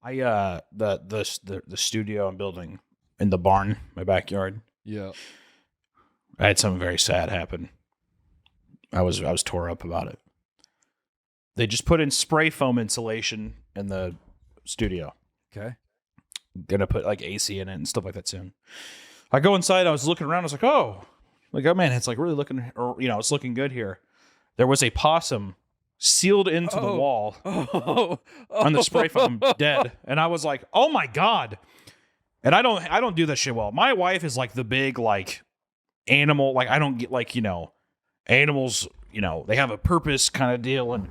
The studio I'm building in the barn, my backyard. Yeah. I had something very sad happen. I was tore up about it. They just put in spray foam insulation in the studio. Okay. Gonna put like AC in it and stuff like that soon. I go inside. I was looking around. I was like, oh man, it's like really looking, or it's looking good here. There was a possum sealed into the wall on the spray foam, dead. And I was like, oh my God. And I don't do that shit well. My wife is like the big like animal, like I don't get like, animals, they have a purpose kind of deal, and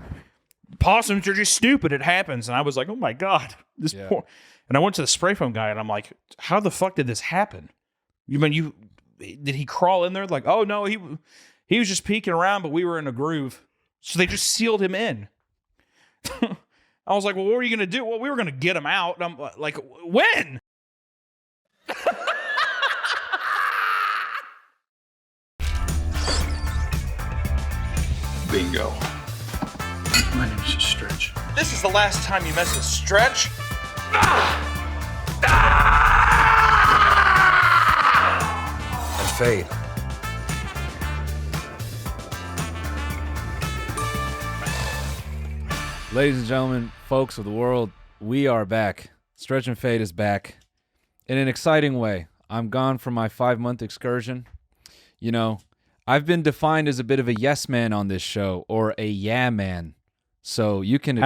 possums are just stupid. It happens. And I was like, oh my God, this poor. And I went to the spray foam guy and I'm like, how the fuck did this happen? Did he crawl in there? Like, oh no, he was just peeking around, but we were in a groove. So they just sealed him in. I was like, well, what were you going to do? Well, we were going to get him out. And I'm like, when? Bingo. My name is Stretch. This is the last time you mess with Stretch. And Fade. Ladies and gentlemen, folks of the world, we are back. Stretch and Fade is back in an exciting way. I'm gone from my 5-month excursion. I've been defined as a bit of a yes man on this show, or a yeah man. So you could, in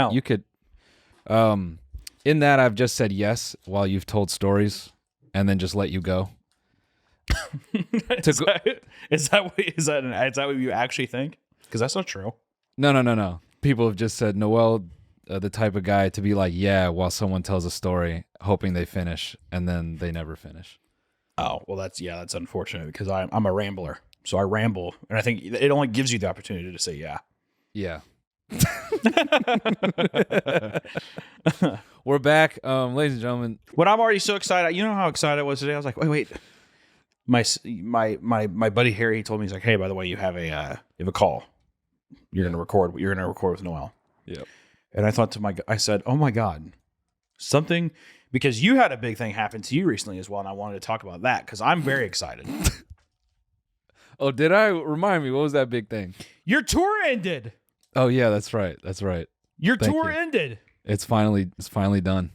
that I've just said yes while you've told stories and then just let you go. Is that what you actually think? Because that's not true. No. People have just said Noel, the type of guy to be like, yeah, while someone tells a story, hoping they finish, and then they never finish. Oh, well, that's unfortunate because I'm a rambler. So I ramble, and I think it only gives you the opportunity to say yeah. Yeah. We're back, ladies and gentlemen. When I'm already so excited, you know how excited I was today? I was like, wait. My buddy Harry told me, he's like, hey, by the way, you have a call. You're gonna record with Noel. Yep. And I thought I said, oh my God, something, because you had a big thing happen to you recently as well, and I wanted to talk about that because I'm very excited. Oh, did I? Remind me, what was that big thing? Your tour ended. Oh yeah, that's right. Your tour ended. It's finally done.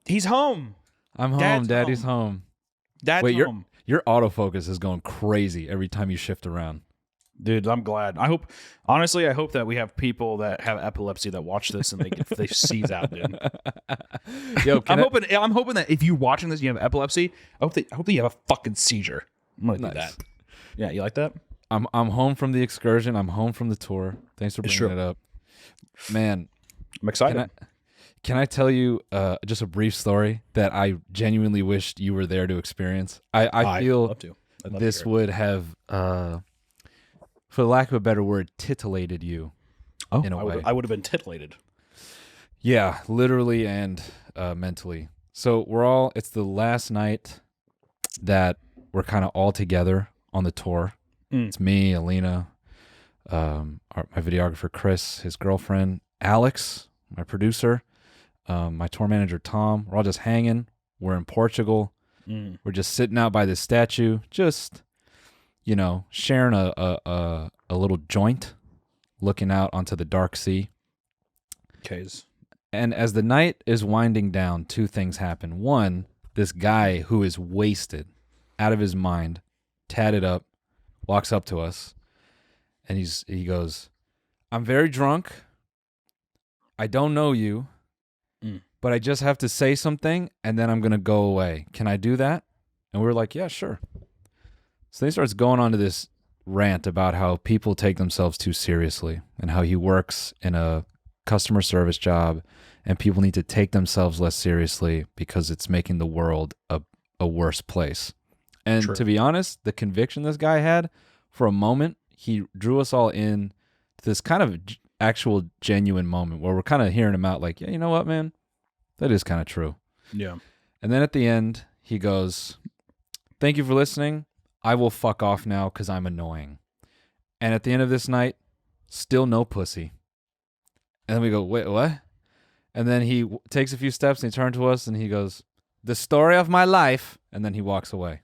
He's home. I'm home. Daddy's home. Dad's home. Your autofocus is going crazy every time you shift around. Dude, I'm glad. I hope that we have people that have epilepsy that watch this and they seize out, dude. Yo, I'm hoping that if you're watching this, and you have epilepsy. I hope that you have a fucking seizure. I'm gonna do that. Yeah, you like that? I'm home from the excursion. I'm home from the tour. Thanks for bringing it up, man. I'm excited. Can I tell you just a brief story that I genuinely wished you were there to experience? I feel this would have. For lack of a better word, titillated you in a way. I would have been titillated. Yeah, literally and mentally. So it's the last night that we're kind of all together on the tour. It's me, Alina, my videographer, Chris, his girlfriend, Alex, my producer, my tour manager, Tom. We're all just hanging. We're in Portugal. We're just sitting out by this statue, just... sharing a little joint, looking out onto the dark sea. And as the night is winding down, two things happen. One, this guy who is wasted, out of his mind, tatted up, walks up to us, and he goes, "I'm very drunk. I don't know you, but I just have to say something, and then I'm going to go away. Can I do that?" And we were like, yeah, sure. So then he starts going on to this rant about how people take themselves too seriously and how he works in a customer service job and people need to take themselves less seriously because it's making the world a worse place. And to be honest, the conviction this guy had, for a moment, he drew us all in to this kind of actual genuine moment where we're kind of hearing him out like, yeah, you know what, man? That is kind of true. Yeah. And then at the end, he goes, "Thank you for listening. I will fuck off now because I'm annoying." And at the end of this night, still no pussy. And then we go, wait, what? And then he takes a few steps and he turns to us and he goes, "The story of my life." And then he walks away.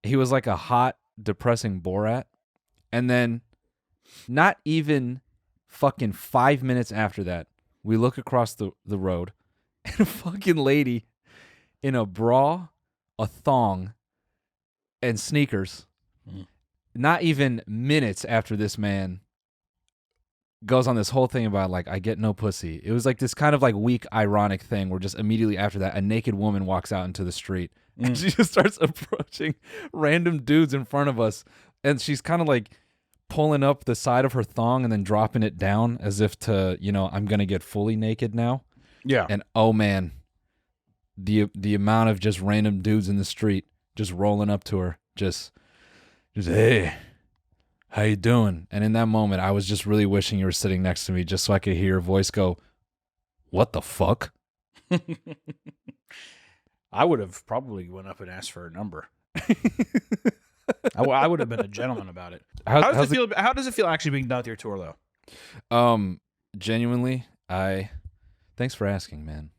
He was like a hot, depressing Borat. And then not even fucking 5 minutes after that, we look across the road and a fucking lady in a bra, a thong, and sneakers. Not even minutes after this man goes on this whole thing about like, I get no pussy. It was like this kind of like weak, ironic thing where just immediately after that, a naked woman walks out into the street and she just starts approaching random dudes in front of us. And she's kind of like pulling up the side of her thong and then dropping it down as if to, I'm going to get fully naked now. Yeah. And oh man, the amount of just random dudes in the street just rolling up to her, just hey, how you doing? And in that moment, I was just really wishing you were sitting next to me just so I could hear your voice go, "What the fuck?" I would have probably went up and asked for a number. I would have been a gentleman about it. How does it feel actually being done with your tour, though? Genuinely, thanks for asking, man.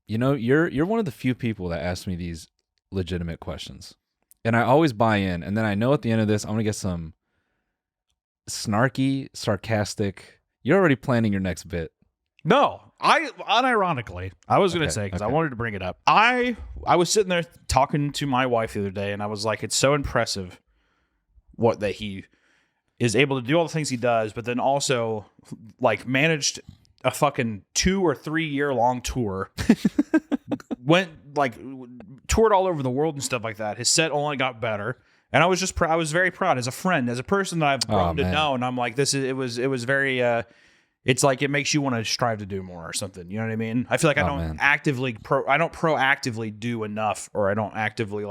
You're one of the few people that ask me these legitimate questions. And I always buy in, and then I know at the end of this, I'm going to get some snarky, sarcastic. You're already planning your next bit. No, unironically, I was going to say, because I wanted to bring it up. I was sitting there talking to my wife the other day, and I was like, it's so impressive that he is able to do all the things he does, but then also like managed a fucking 2 or 3 year long tour, toured all over the world and stuff like that. His set only got better. And I was just I was very proud as a friend, as a person that I've grown to know. And I'm like, it was very, it's like, it makes you want to strive to do more or something. You know what I mean? I feel like I don't proactively do enough, or I don't actively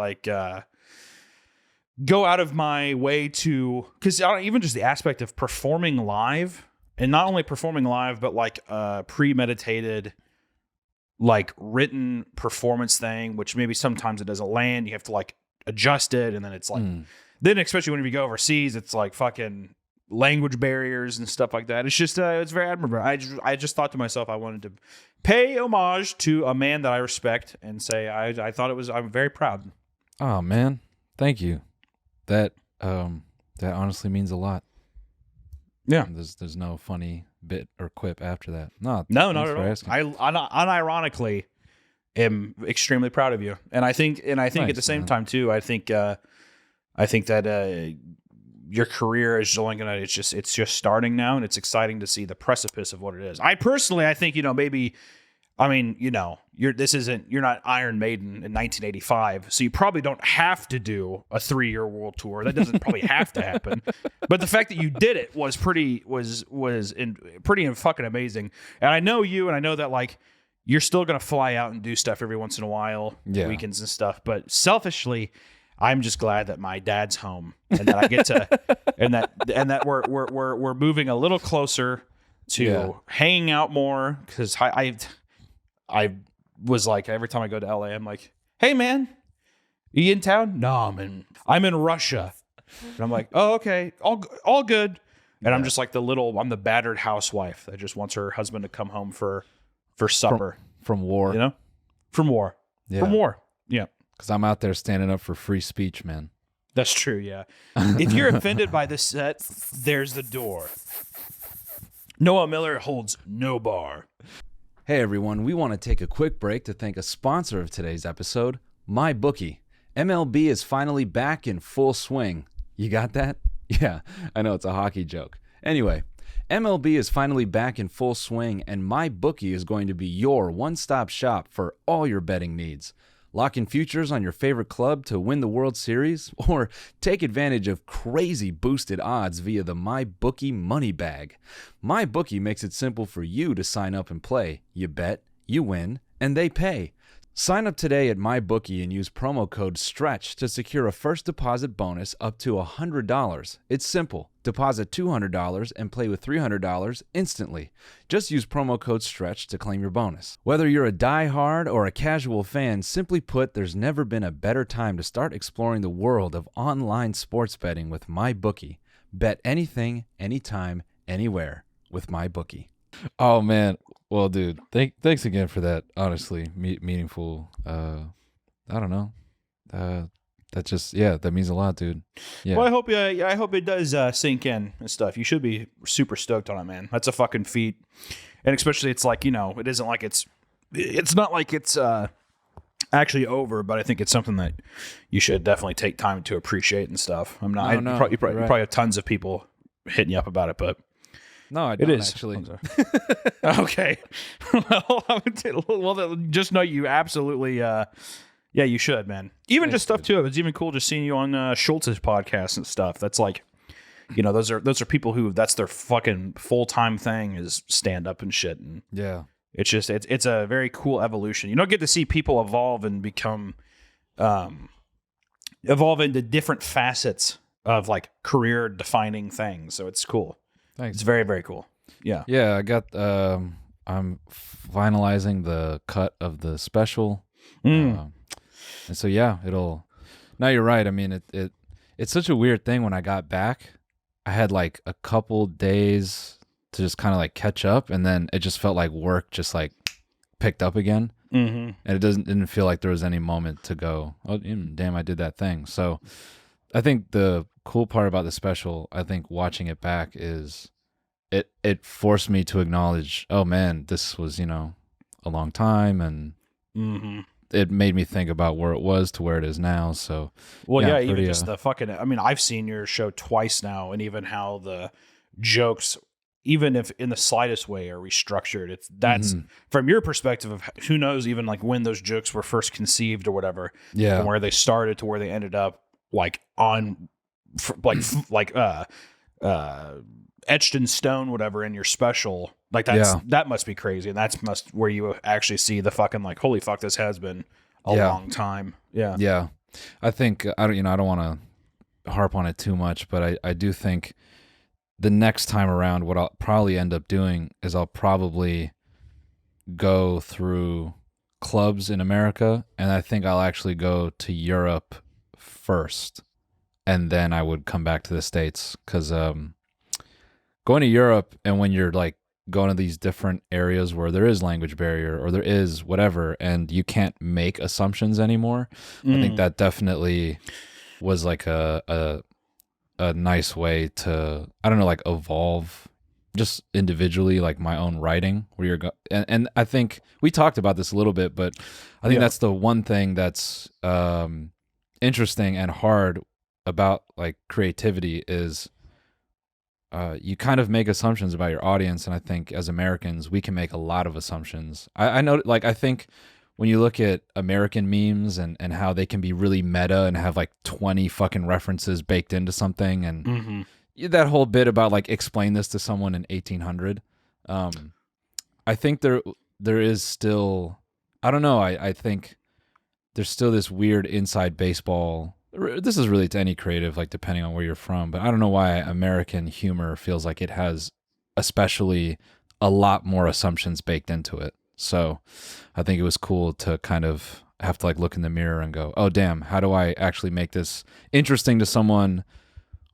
go out of my way to, because even just the aspect of performing live, and not only performing live, but like premeditated, like written performance thing, which maybe sometimes it doesn't land. You have to like adjust it. And then it's like, then especially when we go overseas, it's like fucking language barriers and stuff like that. It's just, it's very admirable. I just thought to myself, I wanted to pay homage to a man that I respect and say, I thought I'm very proud. Oh man. Thank you. That honestly means a lot. Yeah. There's no funny bit or quip after that. No, not at all. I unironically am extremely proud of you, and I think thanks, at the same time too. I think that your career is only gonna. It's just starting now, and it's exciting to see the precipice of what it is. I think maybe. I mean, you're not Iron Maiden in 1985, so you probably don't have to do a 3-year world tour. That doesn't probably have to happen. But the fact that you did it was pretty fucking amazing. And I know you, and I know that like you're still gonna fly out and do stuff every once in a while, weekends and stuff. But selfishly, I'm just glad that my dad's home and that I get to, and that we're moving a little closer to hanging out more, because I was like, every time I go to LA, I'm like, "Hey man, you in town?" "No, I'm in Russia." And I'm like, "Oh, okay, all good." And I'm just like I'm the battered housewife that just wants her husband to come home for supper from war, from war, from war. Yeah, because I'm out there standing up for free speech, man. That's true. Yeah, if you're offended by this set, there's the door. Noah Miller holds no bar. Hey everyone, we want to take a quick break to thank a sponsor of today's episode, MyBookie. MLB is finally back in full swing. You got that? Yeah, I know it's a hockey joke. Anyway, MLB is finally back in full swing, and MyBookie is going to be your one-stop shop for all your betting needs. Lock in futures on your favorite club to win the World Series, or take advantage of crazy boosted odds via the MyBookie Money Bag. MyBookie makes it simple for you to sign up and play. You bet, you win, and they pay. Sign up today at MyBookie and use promo code STRETCH to secure a first deposit bonus up to $100. It's simple. Deposit $200 and play with $300 instantly. Just use promo code STRETCH to claim your bonus. Whether you're a die-hard or a casual fan, simply put, there's never been a better time to start exploring the world of online sports betting with MyBookie. Bet anything, anytime, anywhere with MyBookie. Oh man, Well, dude, thanks again for that. Honestly, meaningful. I don't know. That just that means a lot, dude. Yeah. Well, I hope it does sink in and stuff. You should be super stoked on it, man. That's a fucking feat, and especially it's like it isn't like it's not like it's actually over, but I think it's something that you should definitely take time to appreciate and stuff. I'm not. You probably have tons of people hitting you up about it, but. No, I don't actually. Okay. Well, just know you absolutely, you should, man. Even just stuff too. It's even cool just seeing you on Schultz's podcast and stuff. That's like, those are people who that's their fucking full time thing is stand up and shit. And yeah, it's just it's a very cool evolution. You don't get to see people evolve and become, evolve into different facets of like career defining things. So it's cool. Thanks. It's very, very cool. Yeah. Yeah, I got I'm finalizing the cut of the special. And so it'll now you're right. I mean it's such a weird thing. When I got back, I had like a couple days to just kind of like catch up, and then it just felt like work just like picked up again. And it didn't feel like there was any moment to go, oh damn, I did that thing. So I think the cool part about the special, I think watching it back is it forced me to acknowledge, oh man, this was, a long time, and it made me think about where it was to where it is now. So even just the fucking, I mean, I've seen your show twice now, and even how the jokes, even if in the slightest way, are restructured. That's from your perspective of who knows even like when those jokes were first conceived or whatever, from where they started to where they ended up like on etched in stone, whatever, in your special. Like that must be crazy, and that's where you actually see the fucking like, holy fuck, this has been a long time. Yeah. I think I don't want to harp on it too much, but I do think the next time around, what I'll probably end up doing is I'll probably go through clubs in America, and I think I'll actually go to Europe first, and then I would come back to the States, because going to Europe, and when you're like going to these different areas where there is language barrier or there is whatever, and you can't make assumptions anymore, I think that definitely was like a nice way to, I don't know, like evolve just individually, like my own writing, where you're and I think we talked about this a little bit, but I think that's the one thing that's interesting and hard about like creativity is you kind of make assumptions about your audience, and I think as Americans we can make a lot of assumptions. I know, like, I think when you look at American memes and how they can be really meta and have like 20 fucking references baked into something, and that whole bit about like explain this to someone in 1800, I think there is still, I don't know, I think there's still this weird inside baseball. This is really to any creative, like depending on where you're from, but I don't know why American humor feels like it has especially a lot more assumptions baked into it. So I think it was cool to kind of have to like look in the mirror and go, oh damn, how do I actually make this interesting to someone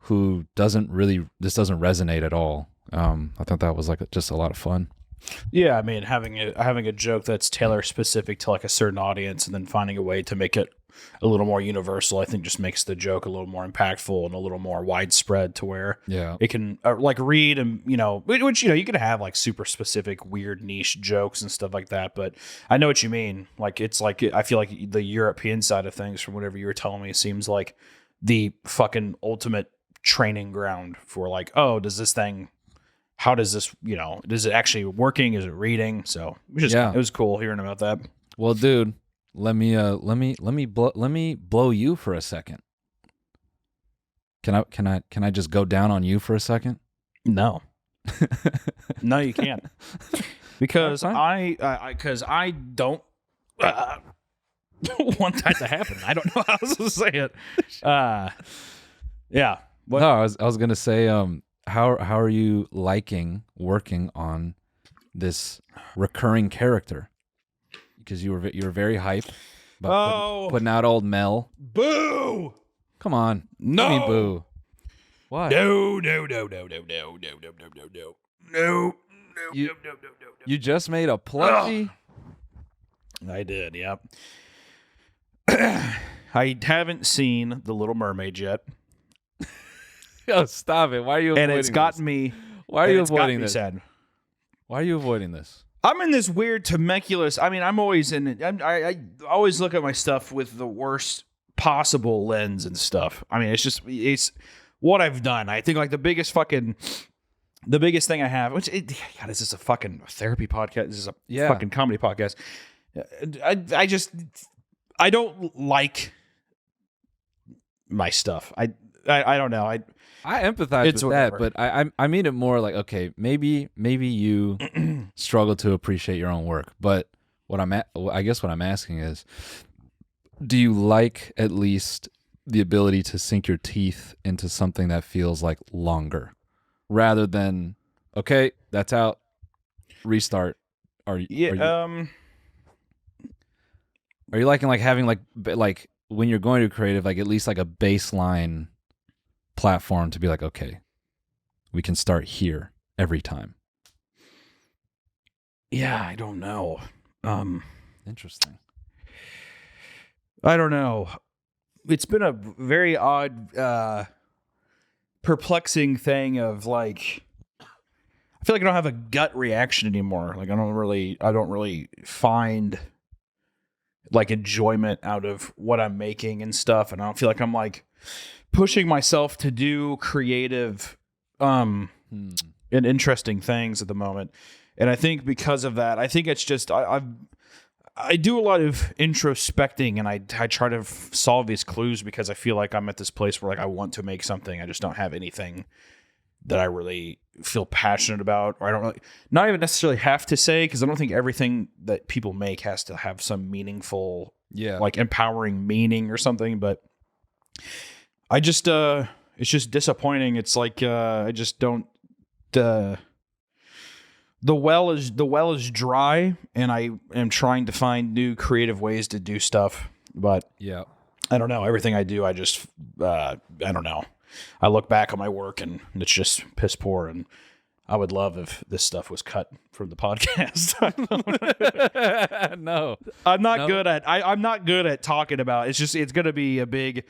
who this doesn't resonate at all. I thought that was like just a lot of fun. Yeah, I mean, having a joke that's tailor specific to like a certain audience, and then finding a way to make it a little more universal, I think just makes the joke a little more impactful and a little more widespread, to where it can like read, and which you can have like super specific weird niche jokes and stuff like that, but I know what you mean. Like, it's like, I feel like the European side of things, from whatever you were telling me, seems like the fucking ultimate training ground for like, oh, does this thing, how does this, is it actually working? Is it reading? So it was cool hearing about that. Well, dude, let me blow you for a second. Can I just go down on you for a second? No. No, you can't. Because I don't want that to happen. I don't know how else to say it. Yeah. What? No, I was gonna say, how are you liking working on this recurring character? Because you were very hype about putting out old Mel. Boo! Come on, no, give me boo. What? No. You just made a plushie? I did, yep. I haven't seen The Little Mermaid yet. Yo, stop it. Why are you avoiding And it's gotten this? me... Why are you and it's got avoiding me this? sad. Why are you avoiding this? I'm in this weird tumultuous... I mean, I'm always in it. I always look at my stuff with the worst possible lens and stuff. I mean, it's what I've done. I think like the biggest thing I have, God, is this a fucking therapy podcast? This is a fucking comedy podcast. I don't like my stuff. I don't know. I empathize with whatever. that, but I mean it more like, okay, maybe you struggle to appreciate your own work, but I guess what I'm asking is, do you like at least the ability to sink your teeth into something that feels like longer, rather than okay, that's out, restart? Are you liking like having like when you're going to creative, like at least like a baseline platform to be like, okay, we can start here every time? Yeah, I don't know. Interesting. I don't know. It's been a very odd, perplexing thing of like, I feel like I don't have a gut reaction anymore. Like I don't really find like enjoyment out of what I'm making and stuff. And I don't feel like I'm like pushing myself to do creative, and interesting things at the moment. And I think because of that, I think it's just, I do a lot of introspecting, and I try to solve these clues because I feel like I'm at this place where like I want to make something. I just don't have anything that I really feel passionate about, or I don't really, not even necessarily have to say, because I don't think everything that people make has to have some meaningful, like empowering meaning or something. But I just, it's just disappointing. It's like I just don't. The well is dry, and I am trying to find new creative ways to do stuff. But I don't know. Everything I do, I just I don't know. I look back on my work and it's just piss poor. And I would love if this stuff was cut from the podcast. No, I'm not good at. I'm not good at talking about. It's going to be a big,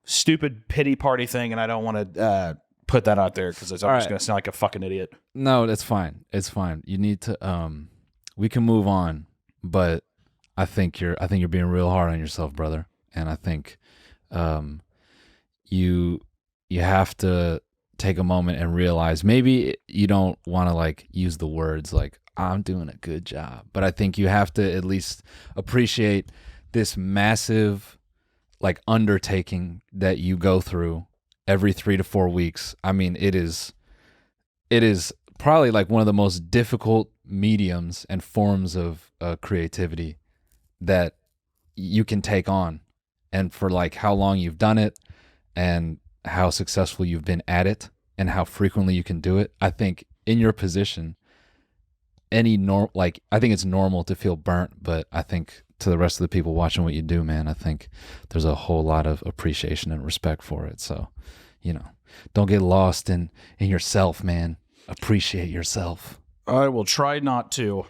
stupid pity party thing, and I don't want to put that out there because I'm just going to sound like a fucking idiot. No, that's fine. It's fine. You need to. We can move on, but I think you're being real hard on yourself, brother. And I think, you have to take a moment and realize maybe you don't want to like use the words like I'm doing a good job, but I think you have to at least appreciate this massive like undertaking that you go through every 3 to 4 weeks. I mean, it is probably like one of the most difficult mediums and forms of creativity that you can take on, and for like how long you've done it and how successful you've been at it and how frequently you can do it. I think in your position, I think it's normal to feel burnt, but I think to the rest of the people watching what you do, man, I think there's a whole lot of appreciation and respect for it. So, don't get lost in yourself, man. Appreciate yourself. I will try not to.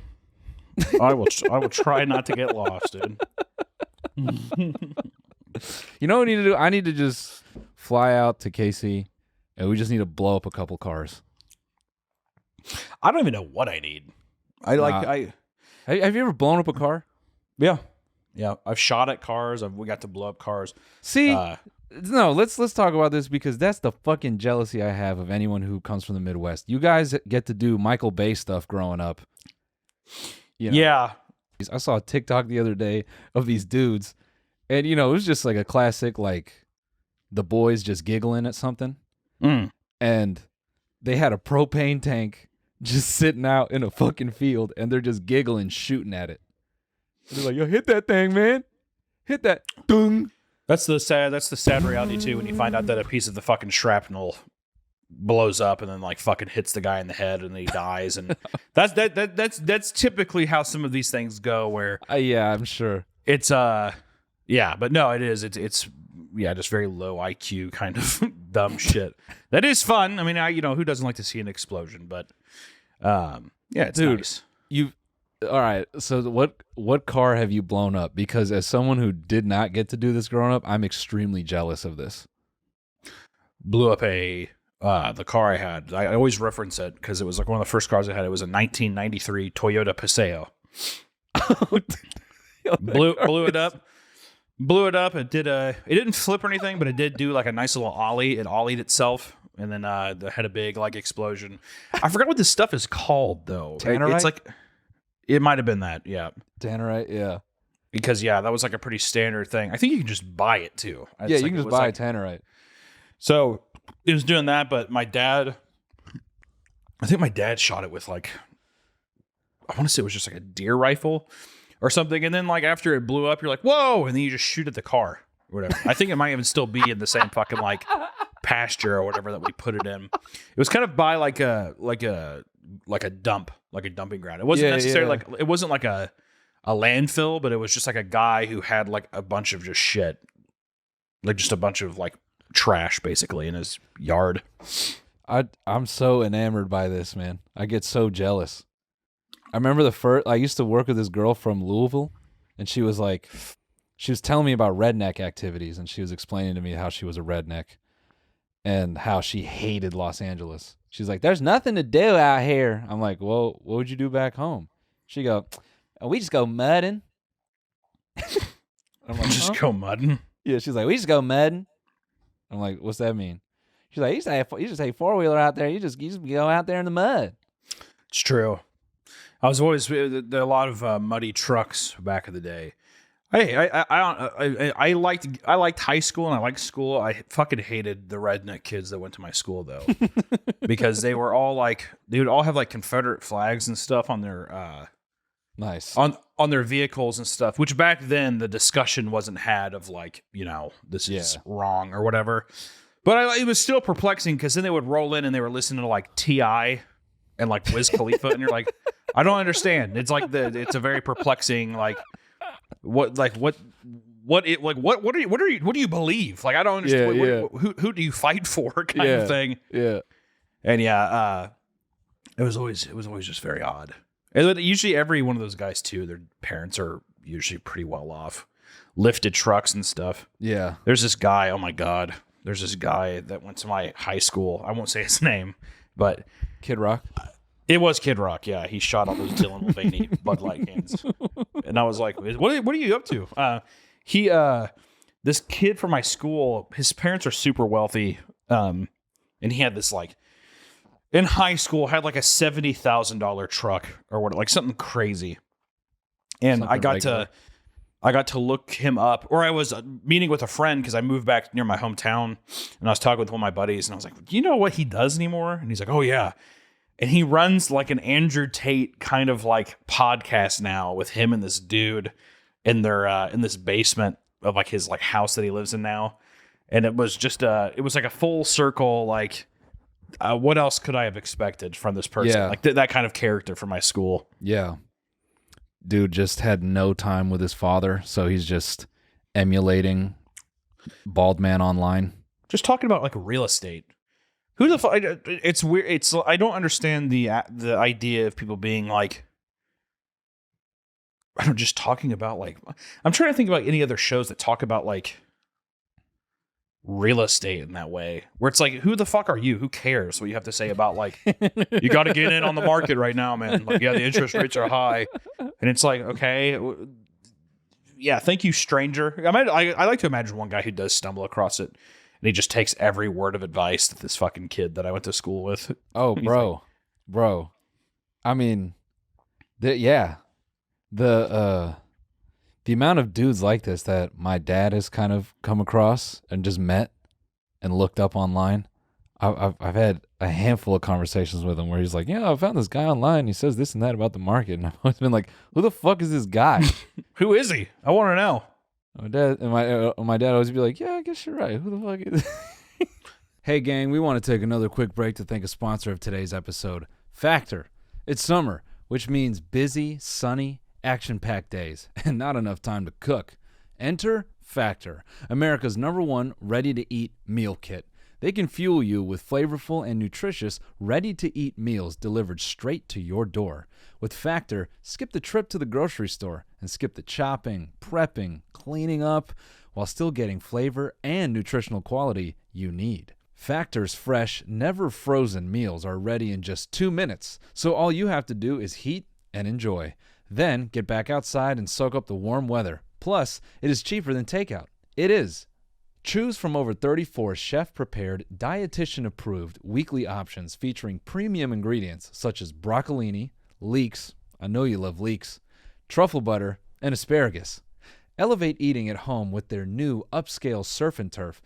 I will try not to get lost, dude. You know what I need to do? I need to just fly out to KC, and we just need to blow up a couple cars. I don't even know what I need. Have you ever blown up a car? Yeah. I've shot at cars. We got to blow up cars. See, no, let's talk about this, because that's the fucking jealousy I have of anyone who comes from the Midwest. You guys get to do Michael Bay stuff growing up. Yeah. I saw a TikTok the other day of these dudes, and it was just like a classic, like the boys just giggling at something. And they had a propane tank just sitting out in a fucking field, and they're just giggling, shooting at it. And they're like, yo, hit that thing, man. Hit that. Dung. That's the sad reality too, when you find out that a piece of the fucking shrapnel blows up and then like fucking hits the guy in the head and he dies. And that's typically how some of these things go, where yeah, I'm sure. It's but no, it is. It's just very low IQ kind of dumb shit. That is fun. I mean, who doesn't like to see an explosion? But Yeah, it's Dude, nice. All right. So what car have you blown up? Because as someone who did not get to do this growing up, I'm extremely jealous of this. Blew up the car I had. I always reference it because it was like one of the first cars I had. It was a 1993 Toyota Paseo. blew it up. Blew it up. It didn't flip or anything, but it did do like a nice little ollie. It ollied itself, and then it had a big like explosion. I forgot what this stuff is called though. Tannerite? It's like it might have been that, yeah. Tannerite, yeah. Because that was like a pretty standard thing. I think you can just buy it too. It's Yeah, like, you can just buy Tannerite. So it was doing that, but I think my dad shot it with like, I want to say it was just like a deer rifle or something. And then like after it blew up, you're like, whoa. And then you just shoot at the car or whatever. I think it might even still be in the same fucking like pasture or whatever that we put it in. It was kind of by like a dump, like a dumping ground. It wasn't necessarily like, it wasn't like a landfill, but it was just like a guy who had like a bunch of just shit, like just a bunch of like trash basically in his yard. I'm so enamored by this, man. I get so jealous. I remember I used to work with this girl from Louisville, and she was telling me about redneck activities, and she was explaining to me how she was a redneck and how she hated Los Angeles. She's like, there's nothing to do out here. I'm like, well, what would you do back home? She go, oh, we just go mudding. I'm like, Just go mudding? Yeah, she's like, we just go mudding. I'm like, what's that mean? She's like, you just take four-wheeler out there. You just go out there in the mud. It's true. I was always there are a lot of muddy trucks back in the day. I liked high school and I liked school. I fucking hated the redneck kids that went to my school though, because they would all have like Confederate flags and stuff on their nice on their vehicles and stuff. Which back then the discussion wasn't had of like this is wrong or whatever. But it was still perplexing because then they would roll in and they were listening to like T.I. and like Wiz Khalifa, and you're like, I don't understand. It's like it's a very perplexing what do you believe? Like I don't understand. Who do you fight for? Kind of thing. Yeah. And it was always just very odd. And usually every one of those guys too, their parents are usually pretty well off, lifted trucks and stuff. Yeah. There's this guy. Oh my God. There's this guy that went to my high school. I won't say his name, but Kid Rock. It was Kid Rock, yeah. He shot all those Dylan Mulvaney Bud Light cans. And I was like, what are you up to? This kid from my school, his parents are super wealthy. And he had this like, in high school, had like a $70,000 truck or what, like something crazy. And I got to look him up, or I was meeting with a friend because I moved back near my hometown, and I was talking with one of my buddies, and I was like, do you know what he does anymore? And he's like, oh yeah. And he runs like an Andrew Tate kind of like podcast now with him and this dude in their in this basement of like his like house that he lives in now. And it was just it was like a full circle, like what else could I have expected from this person? Yeah. Like that kind of character from my school. Yeah. Dude just had no time with his father, so he's just emulating Bald Man Online. Just talking about like real estate. Who the fuck? It's weird. I don't understand the idea of people being like, I don't just talking about like. I'm trying to think about any other shows that talk about like real estate in that way, where it's like, who the fuck are you? Who cares what you have to say about like, you got to get in on the market right now, man. Like, yeah, the interest rates are high, and it's like, okay, yeah, thank you, stranger. I like to imagine one guy who does stumble across it, and he just takes every word of advice that this fucking kid that I went to school with. Oh, bro. I mean, the amount of dudes like this that my dad has kind of come across and just met and looked up online. I've had a handful of conversations with him where he's like, yeah, I found this guy online. He says this and that about the market. And I've always been like, who the fuck is this guy? Who is he? I want to know. My dad always be like, yeah, I guess you're right. Who the fuck is Hey, gang, we want to take another quick break to thank a sponsor of today's episode, Factor. It's summer, which means busy, sunny, action-packed days, and not enough time to cook. Enter Factor, America's #1 ready-to-eat meal kit. They can fuel you with flavorful and nutritious, ready-to-eat meals delivered straight to your door. With Factor, skip the trip to the grocery store and skip the chopping, prepping, cleaning up, while still getting flavor and nutritional quality you need. Factor's fresh, never frozen meals are ready in just 2 minutes, so all you have to do is heat and enjoy. Then get back outside and soak up the warm weather. Plus, it is cheaper than takeout. It is. Choose from over 34 chef-prepared, dietitian-approved weekly options featuring premium ingredients such as broccolini, leeks, I know you love leeks, truffle butter, and asparagus. Elevate eating at home with their new upscale surf and turf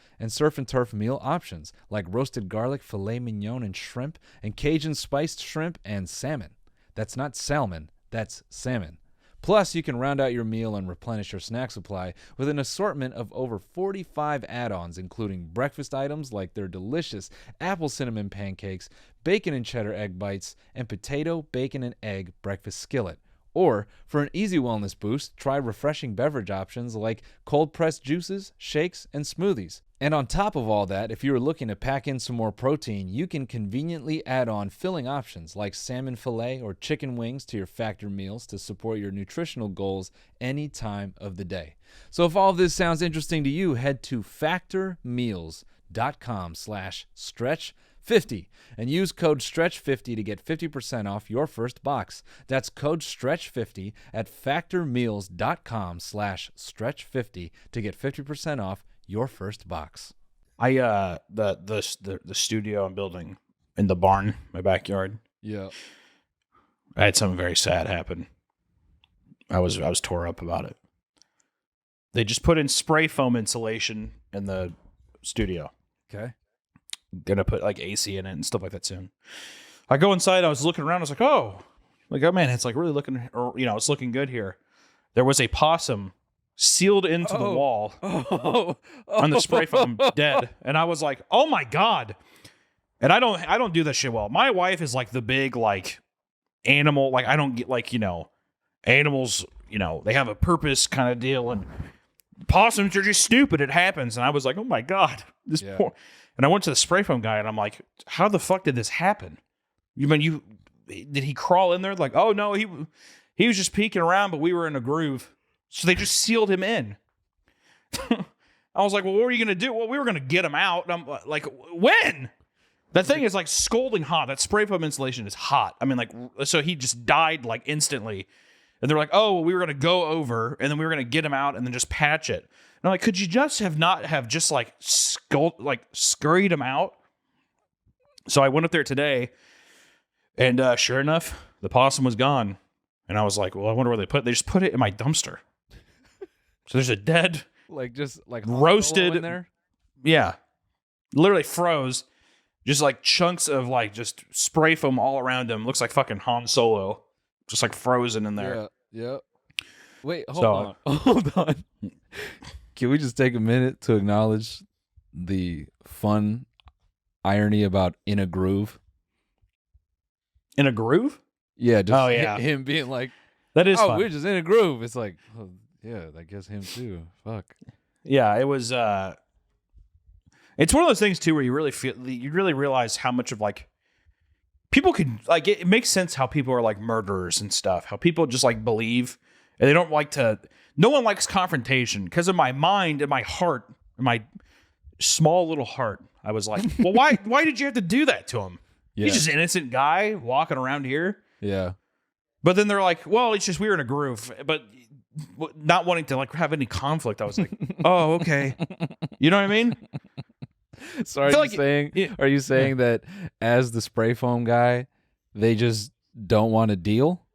meal options like roasted garlic, filet mignon, and shrimp, and Cajun spiced shrimp and salmon. That's not salmon, that's salmon. Plus, you can round out your meal and replenish your snack supply with an assortment of over 45 add-ons, including breakfast items like their delicious apple cinnamon pancakes, bacon and cheddar egg bites, and potato, bacon, and egg breakfast skillet. Or, for an easy wellness boost, try refreshing beverage options like cold-pressed juices, shakes, and smoothies. And on top of all that, if you're looking to pack in some more protein, you can conveniently add on filling options like salmon fillet or chicken wings to your Factor meals to support your nutritional goals any time of the day. So if all of this sounds interesting to you, head to factormeals.com/stretch50 and use code STRETCH50 to get 50% off your first box. That's code STRETCH50 at factormeals.com/stretch50 to get 50% off your first box. The studio I'm building in the barn, my backyard. Yeah. I had something very sad happen. I was tore up about it. They just put in spray foam insulation in the studio. Okay. Gonna put like AC in it and stuff like that soon. I go inside, I was looking around, I was like, oh man, it's like really looking, or it's looking good here. There was a possum sealed into the wall on the spray foam, dead. And I was like, oh my God. And I don't do that shit well. My wife is like the big like animal, like I don't get like, animals, they have a purpose kind of deal, and possums are just stupid. It happens. And I was like, oh my God, this poor. And I went to the spray foam guy and I'm like, how the fuck did this happen? Did he crawl in there? Like, oh no, he was just peeking around, but we were in a groove. So they just sealed him in. I was like, well, what were you going to do? Well, we were going to get him out. And I'm like, when? That thing is like scalding hot. That spray foam insulation is hot. I mean, like, so he just died like instantly. And they're like, oh, well, we were going to go over and then we were going to get him out and then just patch it. And I'm like, could you just not have just like scurried him out? So I went up there today and sure enough, the possum was gone. And I was like, well, I wonder where they just put it in my dumpster. So there's a dead, roasted in there. Yeah, literally froze. Just like chunks of like just spray foam all around him. Looks like fucking Han Solo, just like frozen in there. Yeah. Wait, hold on. Can we just take a minute to acknowledge the fun irony about in a groove? In a groove? Yeah. Just him being like, that is. Fun. We're just in a groove. It's like. Yeah, I guess him too. Fuck. Yeah, it was. It's one of those things too where you really realize how much of like people can like. It makes sense how people are like murderers and stuff. How people just like believe and they don't like to. No one likes confrontation because in my mind, in my heart, in my small little heart, I was like, well, why did you have to do that to him? Yeah. He's just an innocent guy walking around here. Yeah. But then they're like, well, it's just we were in a groove, but. Not wanting to like have any conflict, I was like, "Oh, okay." You know what I mean? So are you saying that as the spray foam guy, they just don't want to deal,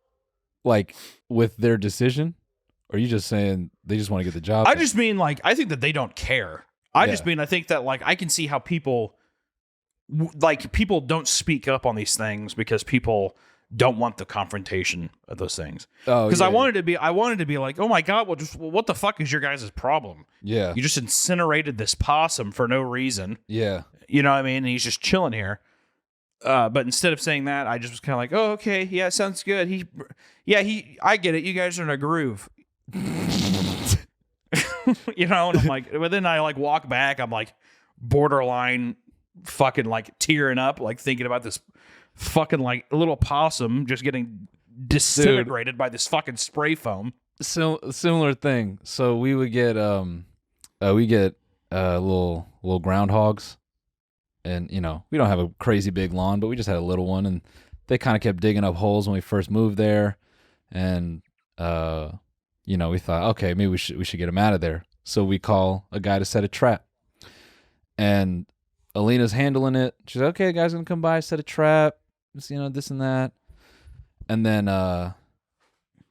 like with their decision, or are you just saying they just want to get the job? I just mean like I think that they don't care. I think that like I can see how people don't speak up on these things because people don't want the confrontation of those things. Oh, because I wanted to be like, oh my God, well, what the fuck is your guys' problem? Yeah. You just incinerated this possum for no reason. Yeah. You know what I mean? And he's just chilling here. But instead of saying that, I just was kind of like, oh, okay. Yeah, sounds good. I get it. You guys are in a groove. And I'm like, but then I like walk back. I'm like borderline fucking like tearing up, like thinking about this fucking like little possum just getting disintegrated by this fucking spray foam. Similar thing. So we would get little groundhogs, and we don't have a crazy big lawn, but we just had a little one, and they kind of kept digging up holes when we first moved there, and we thought, okay, maybe we should get them out of there. So we call a guy to set a trap, and Alina's handling it. She's like, okay, guy's gonna come by, set a trap, this and that, and then the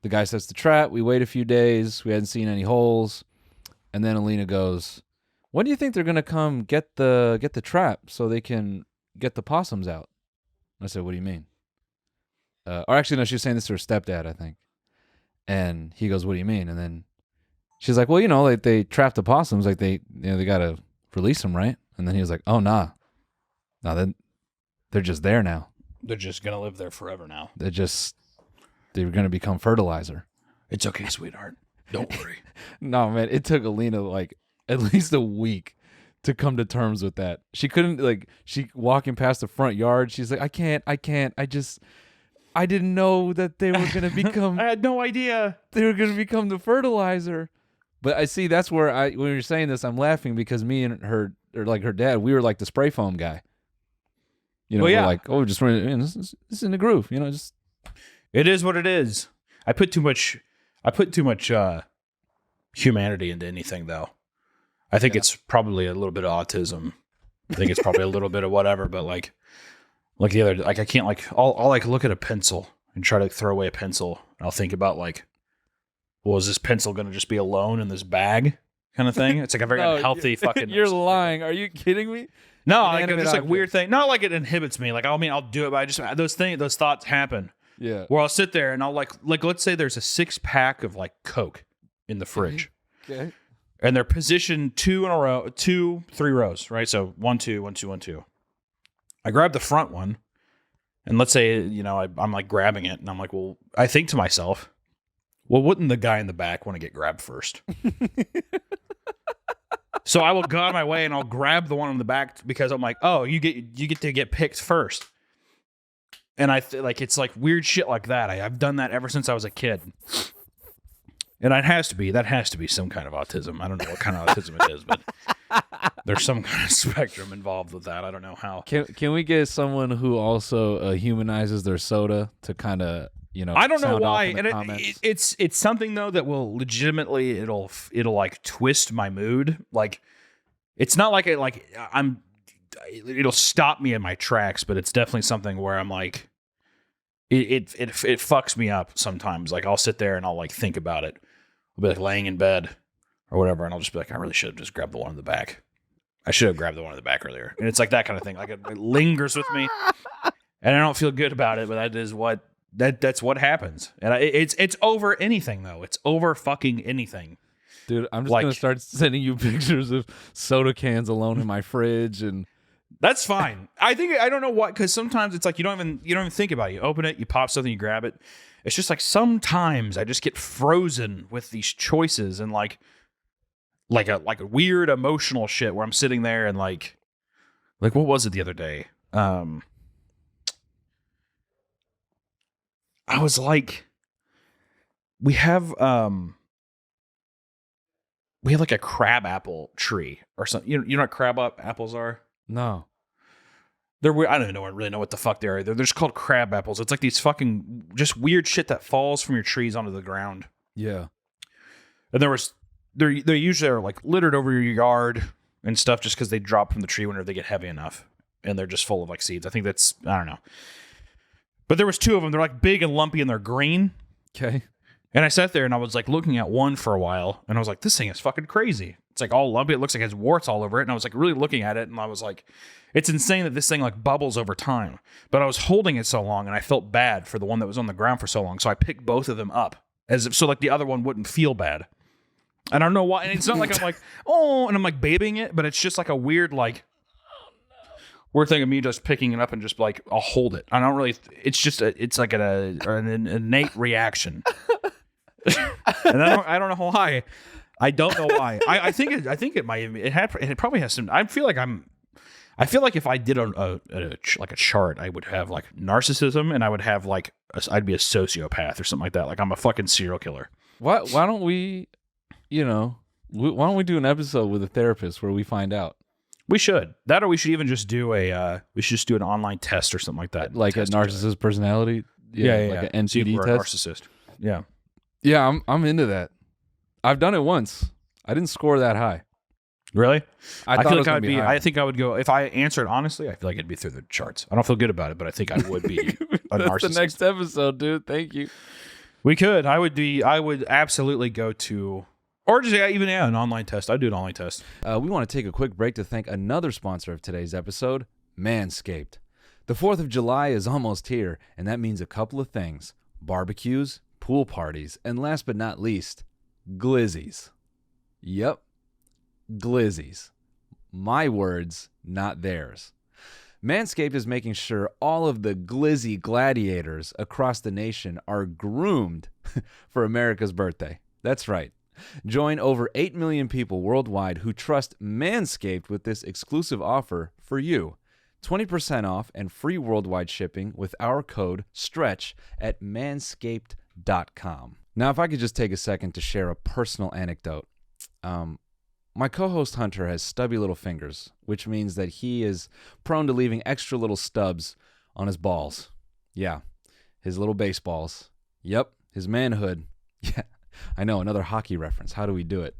guy sets the trap. We wait a few days. We hadn't seen any holes, and then Alina goes, when do you think they're gonna come get the trap so they can get the possums out? I said, what do you mean? Or actually, no, she was saying this to her stepdad, I think. And he goes, what do you mean? And then she's like, well, like they trapped the possums, like they gotta release them, right? And then he was like, oh, nah, then they're just there now. They're just gonna live there forever now. They're gonna become fertilizer. It's okay, sweetheart. Don't worry. No, man, it took Alina like at least a week to come to terms with that. She couldn't, she walking past the front yard, she's like, I can't. I didn't know that they were going to become... I had no idea. They were going to become the fertilizer. But I see, that's where when you're saying this, I'm laughing because me and her, or like her dad, we were like the spray foam guy. We're like, oh, just running, this is in the groove, just... It is what it is. I put too much humanity into anything, though. I think it's probably a little bit of autism. I think it's probably a little bit of whatever, but like the other, I can't I'll like look at a pencil and try to throw away a pencil. And I'll think about well, is this pencil going to just be alone in this bag kind of thing? It's like a very unhealthy fucking... You're lying. Are you kidding me? No, just like weird thing. Not like it inhibits me. Like, I'll do it, but I just, those thoughts happen. Yeah. Where I'll sit there and I'll like let's say there's a 6-pack of like Coke in the fridge. Okay. And they're positioned 3 rows, right? So 1, 2, 1, 2, 1, 2. I grab the front one, and let's say, I'm like grabbing it, and I'm like, well, I think to myself, well, wouldn't the guy in the back want to get grabbed first? So I will go out of my way and I'll grab the one in the back because I'm like, oh, you get to get picked first. And it's like weird shit like that. I've done that ever since I was a kid. And that has to be some kind of autism. I don't know what kind of autism it is, but there's some kind of spectrum involved with that. I don't know how. Can we get someone who also humanizes their soda to kind of, I don't know why. And it's something though that will legitimately it'll like twist my mood. Like it's not like it'll stop me in my tracks, but it's definitely something where I'm like it fucks me up sometimes. Like I'll sit there and I'll like think about it. I'll be like laying in bed or whatever, and I'll just be like, I really should have just grabbed the one in the back. I should have grabbed the one in the back earlier. And it's like that kind of thing. Like it lingers with me, and I don't feel good about it. But that is that's what happens. And it's over anything though. It's over fucking anything. Dude, I'm just gonna start sending you pictures of soda cans alone in my fridge, and that's fine. I don't know what, because sometimes it's like you don't even think about it. You open it, you pop something, you grab it. It's just like sometimes I just get frozen with these choices and like a weird emotional shit where I'm sitting there and like what was it the other day? I was like, we have like a crab apple tree or something. You know what crab apples are? No. They're weird. I don't even really know what the fuck they are. They're just called crab apples. It's like these fucking just weird shit that falls from your trees onto the ground. Yeah. And they usually are like littered over your yard and stuff just because they drop from the tree whenever they get heavy enough. And they're just full of like seeds. I think that's, I don't know. But there was 2 of them. They're like big and lumpy and they're green. Okay. And I sat there and I was like looking at one for a while and I was like, this thing is fucking crazy. It's like all lumpy. It looks like it has warts all over it. And I was like really looking at it and I was like, it's insane that this thing like bubbles over time. But I was holding it so long and I felt bad for the one that was on the ground for so long. So I picked both of them up as if so like the other one wouldn't feel bad. And I don't know why. And it's not like I'm like, oh, and I'm like babying it, but it's just like a weird like weird thing of me just picking it up and just like I'll hold it. I don't really. It's just it's like an innate reaction. And I don't know why. I don't know why. I think it might. It probably has some. I feel like I feel like if I did like a chart, I would have like narcissism, and I would have like I'd be a sociopath or something like that. Like I'm a fucking serial killer. Why don't we, why don't we do an episode with a therapist where we find out? We should. That, or we should even just do an online test or something like that. Like a narcissist personality? Like an NPD test. Narcissist. Yeah. Yeah, I'm into that. I've done it once. I didn't score that high. Really? I feel like I'd be. I think I would go, if I answered honestly, I feel like it'd be through the charts. I don't feel good about it, but I think I would be a That's narcissist. the next episode, dude. Thank you. We could. I would absolutely go to, or just an online test. I'd do an online test. We want to take a quick break to thank another sponsor of today's episode, Manscaped. The 4th of July is almost here, and that means a couple of things: barbecues, pool parties, and last but not least, glizzies. Yep, glizzies. My words, not theirs. Manscaped is making sure all of the glizzy gladiators across the nation are groomed for America's birthday. That's right. Join over 8 million people worldwide who trust Manscaped with this exclusive offer for you. 20% off and free worldwide shipping with our code STRETCH at manscaped.com. Now, if I could just take a second to share a personal anecdote. My co-host Hunter has stubby little fingers, which means that he is prone to leaving extra little stubs on his balls. Yeah, his little baseballs. Yep, his manhood. Yeah, I know, another hockey reference. How do we do it?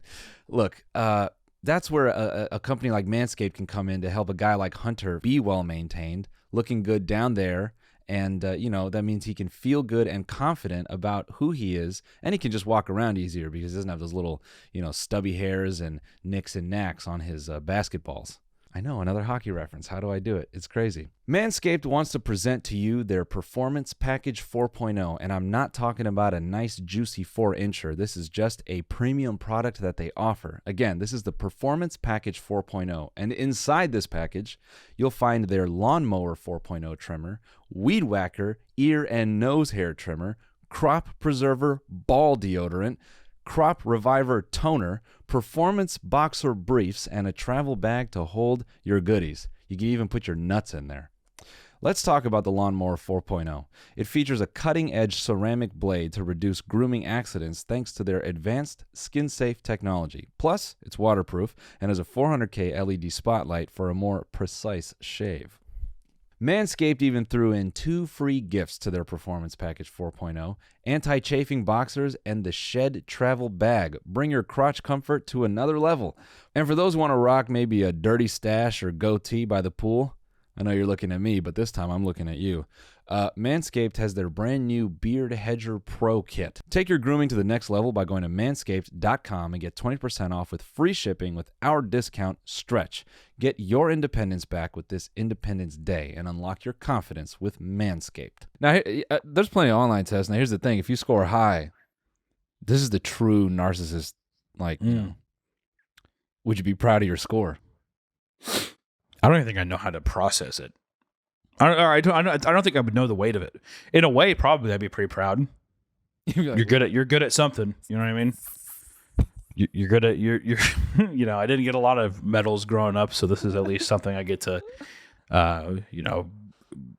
Look, that's where a company like Manscaped can come in to help a guy like Hunter be well-maintained, looking good down there, and, that means he can feel good and confident about who he is, and he can just walk around easier because he doesn't have those little, stubby hairs and nicks and knacks on his basketballs. I know, another hockey reference. How do I do it? It's crazy. Manscaped wants to present to you their Performance Package 4.0, and I'm not talking about a nice, juicy 4-incher. This is just a premium product that they offer. Again, this is the Performance Package 4.0, and inside this package, you'll find their Lawnmower 4.0 trimmer, Weed Whacker ear and nose hair trimmer, Crop Preserver ball deodorant, Crop Reviver toner, performance boxer briefs, and a travel bag to hold your goodies. You can even put your nuts in there. Let's talk about the Lawnmower 4.0. It features a cutting-edge ceramic blade to reduce grooming accidents thanks to their advanced skin-safe technology. Plus, it's waterproof and has a 400K LED spotlight for a more precise shave. Manscaped even threw in 2 free gifts to their Performance Package 4.0, anti-chafing boxers and the Shed Travel Bag. Bring your crotch comfort to another level. And for those who want to rock maybe a dirty stash or goatee by the pool, I know you're looking at me, but this time I'm looking at you. Manscaped has their brand new Beard Hedger Pro Kit. Take your grooming to the next level by going to manscaped.com and get 20% off with free shipping with our discount STRETCH. Get your independence back with this Independence Day and unlock your confidence with Manscaped. Now, there's plenty of online tests. Now, here's the thing. If you score high, this is the true narcissist. Would you be proud of your score? I don't even think I know how to process it. I don't think I would know the weight of it. In a way, probably I'd be pretty proud. You're good at something. You know what I mean? You're good at you're I didn't get a lot of medals growing up, so this is at least something I get to.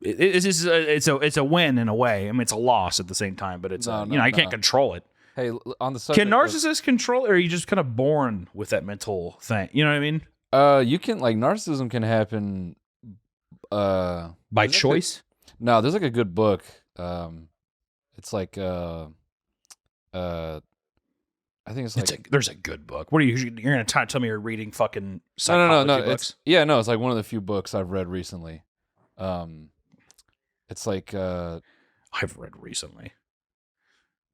It's a win in a way. I mean, it's a loss at the same time, but it's I can't control it. Hey, on the subject, can narcissists control it, or are you just kind of born with that mental thing? You know what I mean? You can narcissism can happen. By choice? No, there's a good book. It's I think it's there's a good book. What are you're gonna tell me you're reading fucking psychology books? It's like one of the few books I've read recently. It's I've read recently.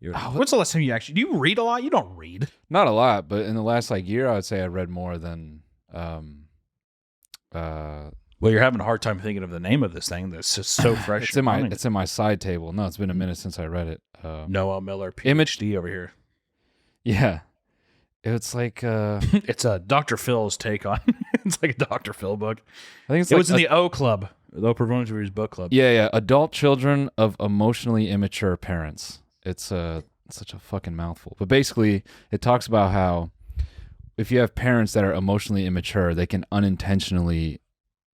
What's the last time do you read a lot? You don't read. Not a lot, but in the last year, I would say I read more than Well, you're having a hard time thinking of the name of this thing that's just so fresh. It's in my side table. No, it's been a minute since I read it. Noah Miller, PhD over here. Yeah. It's it's a Dr. Phil's take on it's like a Dr. Phil book. I think it was in the O Club, the Oprah Winfrey's book club. Yeah. Adult children of emotionally immature parents. It's such a fucking mouthful. But basically, it talks about how if you have parents that are emotionally immature, they can unintentionally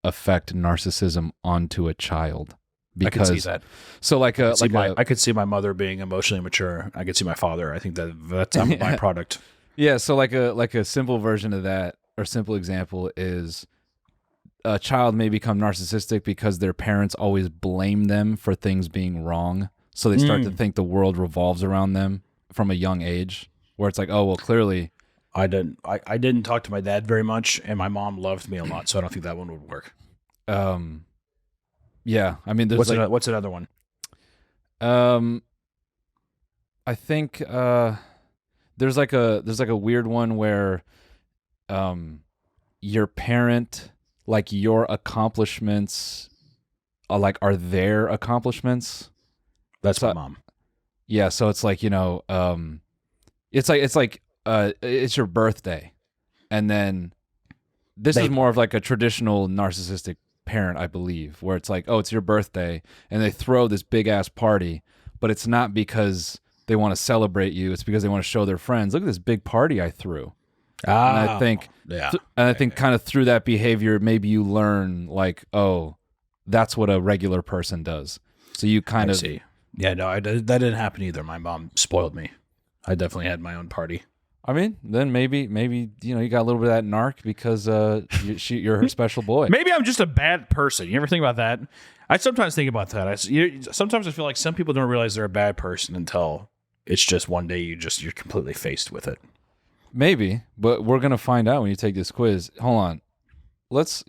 affect narcissism onto a child. I could see that. So like I could see my mother being emotionally mature. I could see my father. I think that's I'm a byproduct. Yeah, so like a simple version of that, or simple example, is a child may become narcissistic because their parents always blame them for things being wrong. So they start to think the world revolves around them from a young age, where it's like, oh, well, clearly. I didn't talk to my dad very much, and my mom loved me a lot, so I don't think that one would work. Yeah, I mean, there's what's another one? I think there's like a weird one where your parent, like, your accomplishments are their accomplishments. That's my mom. Yeah, so it's like, it's your birthday, and then this is more of like a traditional narcissistic parent, I believe, where it's like, oh, it's your birthday, and they throw this big ass party, but it's not because they want to celebrate you, it's because they want to show their friends, look at this big party I threw. And I think kind of through that behavior, maybe you learn like, oh, that's what a regular person does. So you kind of see. Yeah, no, that didn't happen either. My mom spoiled me. I definitely had my own party. I mean, then maybe you got a little bit of that narc because you're her special boy. Maybe I'm just a bad person. You ever think about that? I sometimes think about that. Sometimes I feel like some people don't realize they're a bad person until it's just one day you're completely faced with it. Maybe, but we're gonna find out when you take this quiz. Hold on, let's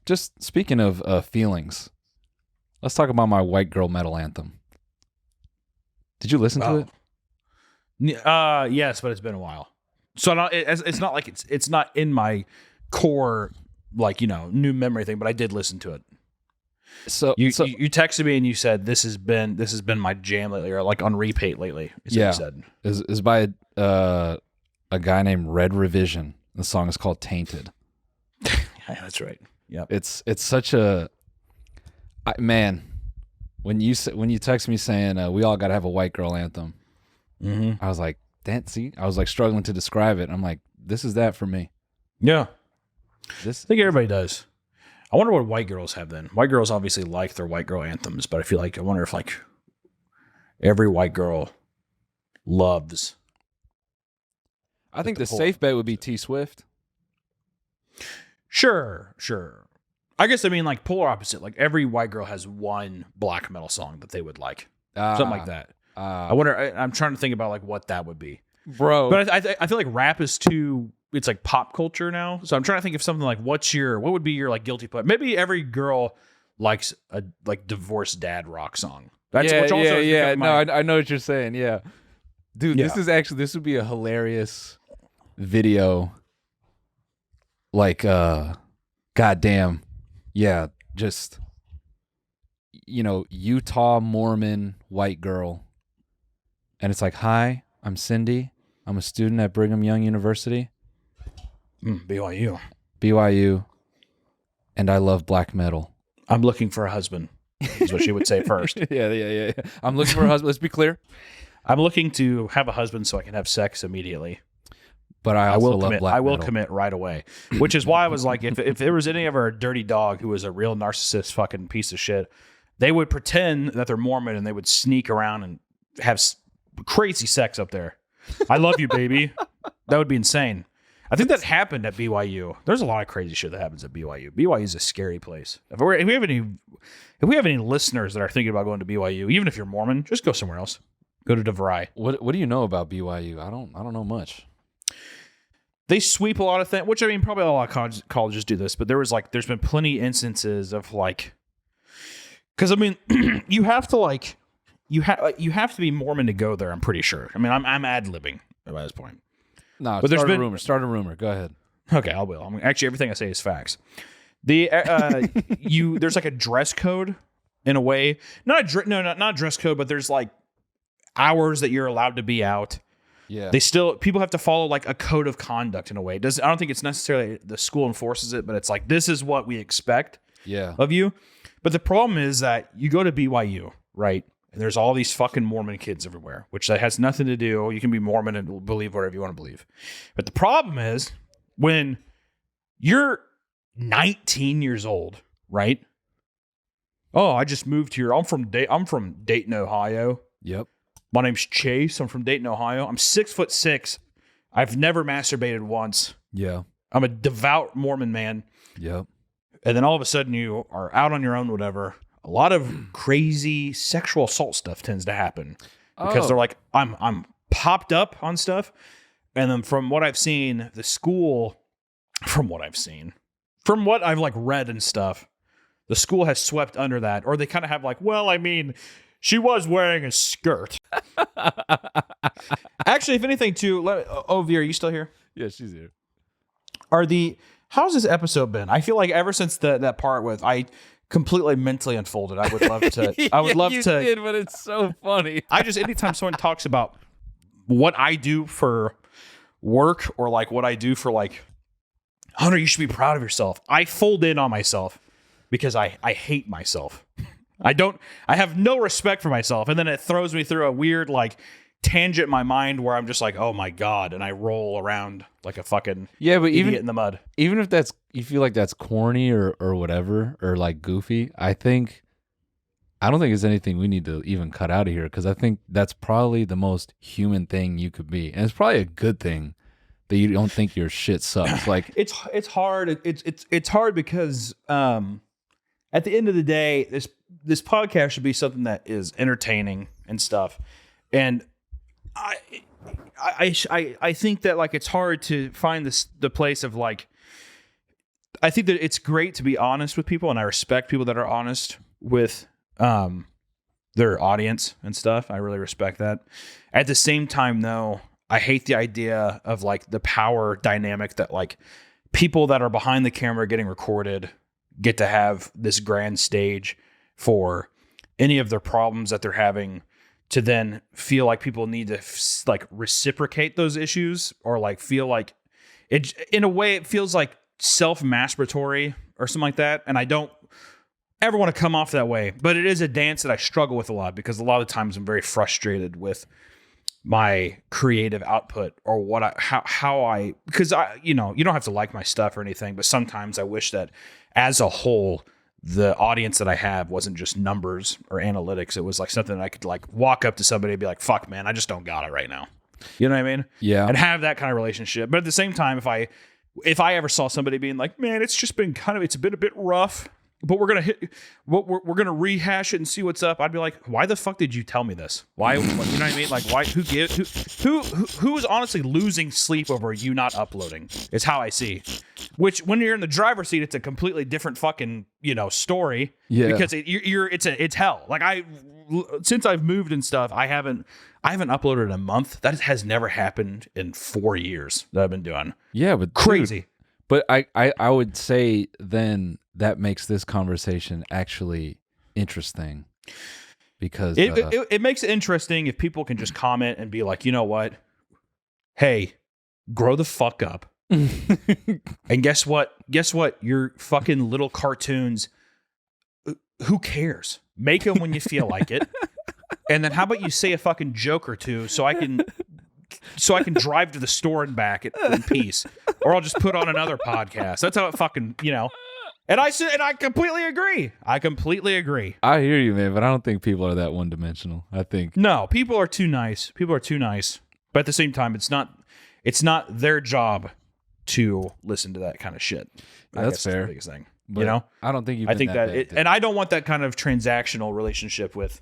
just speaking of feelings, let's talk about my white girl metal anthem. Did you listen to it? Yes, but it's been a while. So it's not like it's not in my core, like, new memory thing, but I did listen to it. So you texted me and you said this has been my jam lately, or like on repeat lately. Is what you said. Is by a guy named Red Revision. The song is called Tainted. Yeah, that's right. Yeah, it's such a man. When you text me saying we all got to have a white girl anthem. I was like, I was like struggling to describe it. I'm like, this is that for me. Yeah. I think everybody does. I wonder what white girls have then. White girls obviously like their white girl anthems, but I wonder if like every white girl loves. I think the safe bet would be T Swift. Sure. I guess I mean like polar opposite. Like every white girl has one black metal song that they would like. Something like that. I wonder. I'm trying to think about like what that would be, bro. But I feel like rap is too. It's like pop culture now. So I'm trying to think of something like what would be your like guilty pleasure? Maybe every girl likes a like divorced dad rock song. Which also No, I know what you're saying. Yeah, dude, this would be a hilarious video. Like, goddamn, yeah, just Utah Mormon white girl. And it's like, hi, I'm Cindy. I'm a student at Brigham Young University. BYU. And I love black metal. I'm looking for a husband, is what she would say first. Yeah. I'm looking for a husband. Let's be clear. I'm looking to have a husband so I can have sex immediately. But I also love black metal. I will commit right away. Which is why I was like, if there was any of our dirty dog who was a real narcissist fucking piece of shit, they would pretend that they're Mormon and they would sneak around and have crazy sex up there. I love you, baby. That would be insane. I think that happened at BYU. There's a lot of crazy shit that happens at BYU. BYU is a scary place. If we have any listeners that are thinking about going to BYU, even if you're Mormon, just go somewhere else. Go to DeVry. What do you know about BYU? I don't know much. They sweep a lot of things, which I mean, probably a lot of colleges do this, but there's been plenty instances of like, because I mean, you have to be Mormon to go there. I'm pretty sure. I mean, I'm ad-libbing by this point. No, but start a rumor. Go ahead. Okay, I will. Actually, everything I say is facts. There's like a dress code in a way. Not dress code, but there's like hours that you're allowed to be out. Yeah. People have to follow like a code of conduct in a way. I don't think it's necessarily the school enforces it, but it's like, this is what we expect of you. But the problem is that you go to BYU, right? And there's all these fucking Mormon kids everywhere, which that has nothing to do. You can be Mormon and believe whatever you want to believe. But the problem is when you're 19 years old, right? Oh, I just moved here. I'm from Dayton, Ohio. Yep. My name's Chase. I'm from Dayton, Ohio. I'm 6'6". I've never masturbated once. Yeah. I'm a devout Mormon man. Yep. And then all of a sudden you are out on your own, whatever. A lot of crazy sexual assault stuff tends to happen because they're like, I'm popped up on stuff. And then from what I've seen, the school, from what I've like read and stuff, the school has swept under that, or they kind of have like, well, I mean, she was wearing a skirt. Actually, if anything, too, Ovi, are you still here? Yeah, she's here. How's this episode been? I feel like ever since that part with I completely mentally unfolded. I would love to. You did, but it's so funny. Anytime someone talks about what I do for work or like what I do for like, Hunter, you should be proud of yourself. I fold in on myself because I hate myself. I have no respect for myself. And then it throws me through a weird like tangent in my mind where I'm just like, oh my God. And I roll around like a fucking idiot in the mud. Even if you feel like that's corny or whatever, or like goofy, I don't think it's anything we need to even cut out of here. Cause I think that's probably the most human thing you could be. And it's probably a good thing that you don't think your shit sucks. Like it's hard. It's hard because, at the end of the day, this podcast should be something that is entertaining and stuff. And I think that like it's hard to find the place of like, I think that it's great to be honest with people, and I respect people that are honest with their audience and stuff. I really respect that. At the same time, though, I hate the idea of like the power dynamic that like people that are behind the camera getting recorded get to have this grand stage for any of their problems that they're having, to then feel like people need to like reciprocate those issues, or like feel like it, in a way it feels like self-masturbatory or something like that. And I don't ever want to come off that way, but it is a dance that I struggle with a lot, because a lot of times I'm very frustrated with my creative output, or because you don't have to like my stuff or anything, but sometimes I wish that as a whole, the audience that I have wasn't just numbers or analytics. It was like something that I could like walk up to somebody and be like, fuck man, I just don't got it right now. You know what I mean? Yeah. And have that kind of relationship. But at the same time, if I ever saw somebody being like, man, it's been a bit rough, but we're going to rehash it and see what's up, I'd be like, why the fuck did you tell me this? Why, you know what I mean? Like, why, who is honestly losing sleep over you not uploading is how I see. Which when you're in the driver's seat, it's a completely different fucking, story. Yeah. Because it's hell. Like since I've moved and stuff, I haven't uploaded in a month. That has never happened in 4 years that I've been doing. Yeah, but crazy. Dude, but I would say then that makes this conversation actually interesting, because it makes it interesting if people can just comment and be like, you know what? Hey, grow the fuck up. And guess what? Your fucking little cartoons, who cares? Make them when you feel like it. And then how about you say a fucking joke or two so I can drive to the store and back in peace, or I'll just put on another podcast. That's how it fucking, And I completely agree. I hear you, man, but I don't think people are that one-dimensional. I think no, people are too nice. But at the same time, it's not their job to listen to that kind of shit. That's fair. That's the biggest thing. But I don't think you've I been think that and I don't want that kind of transactional relationship with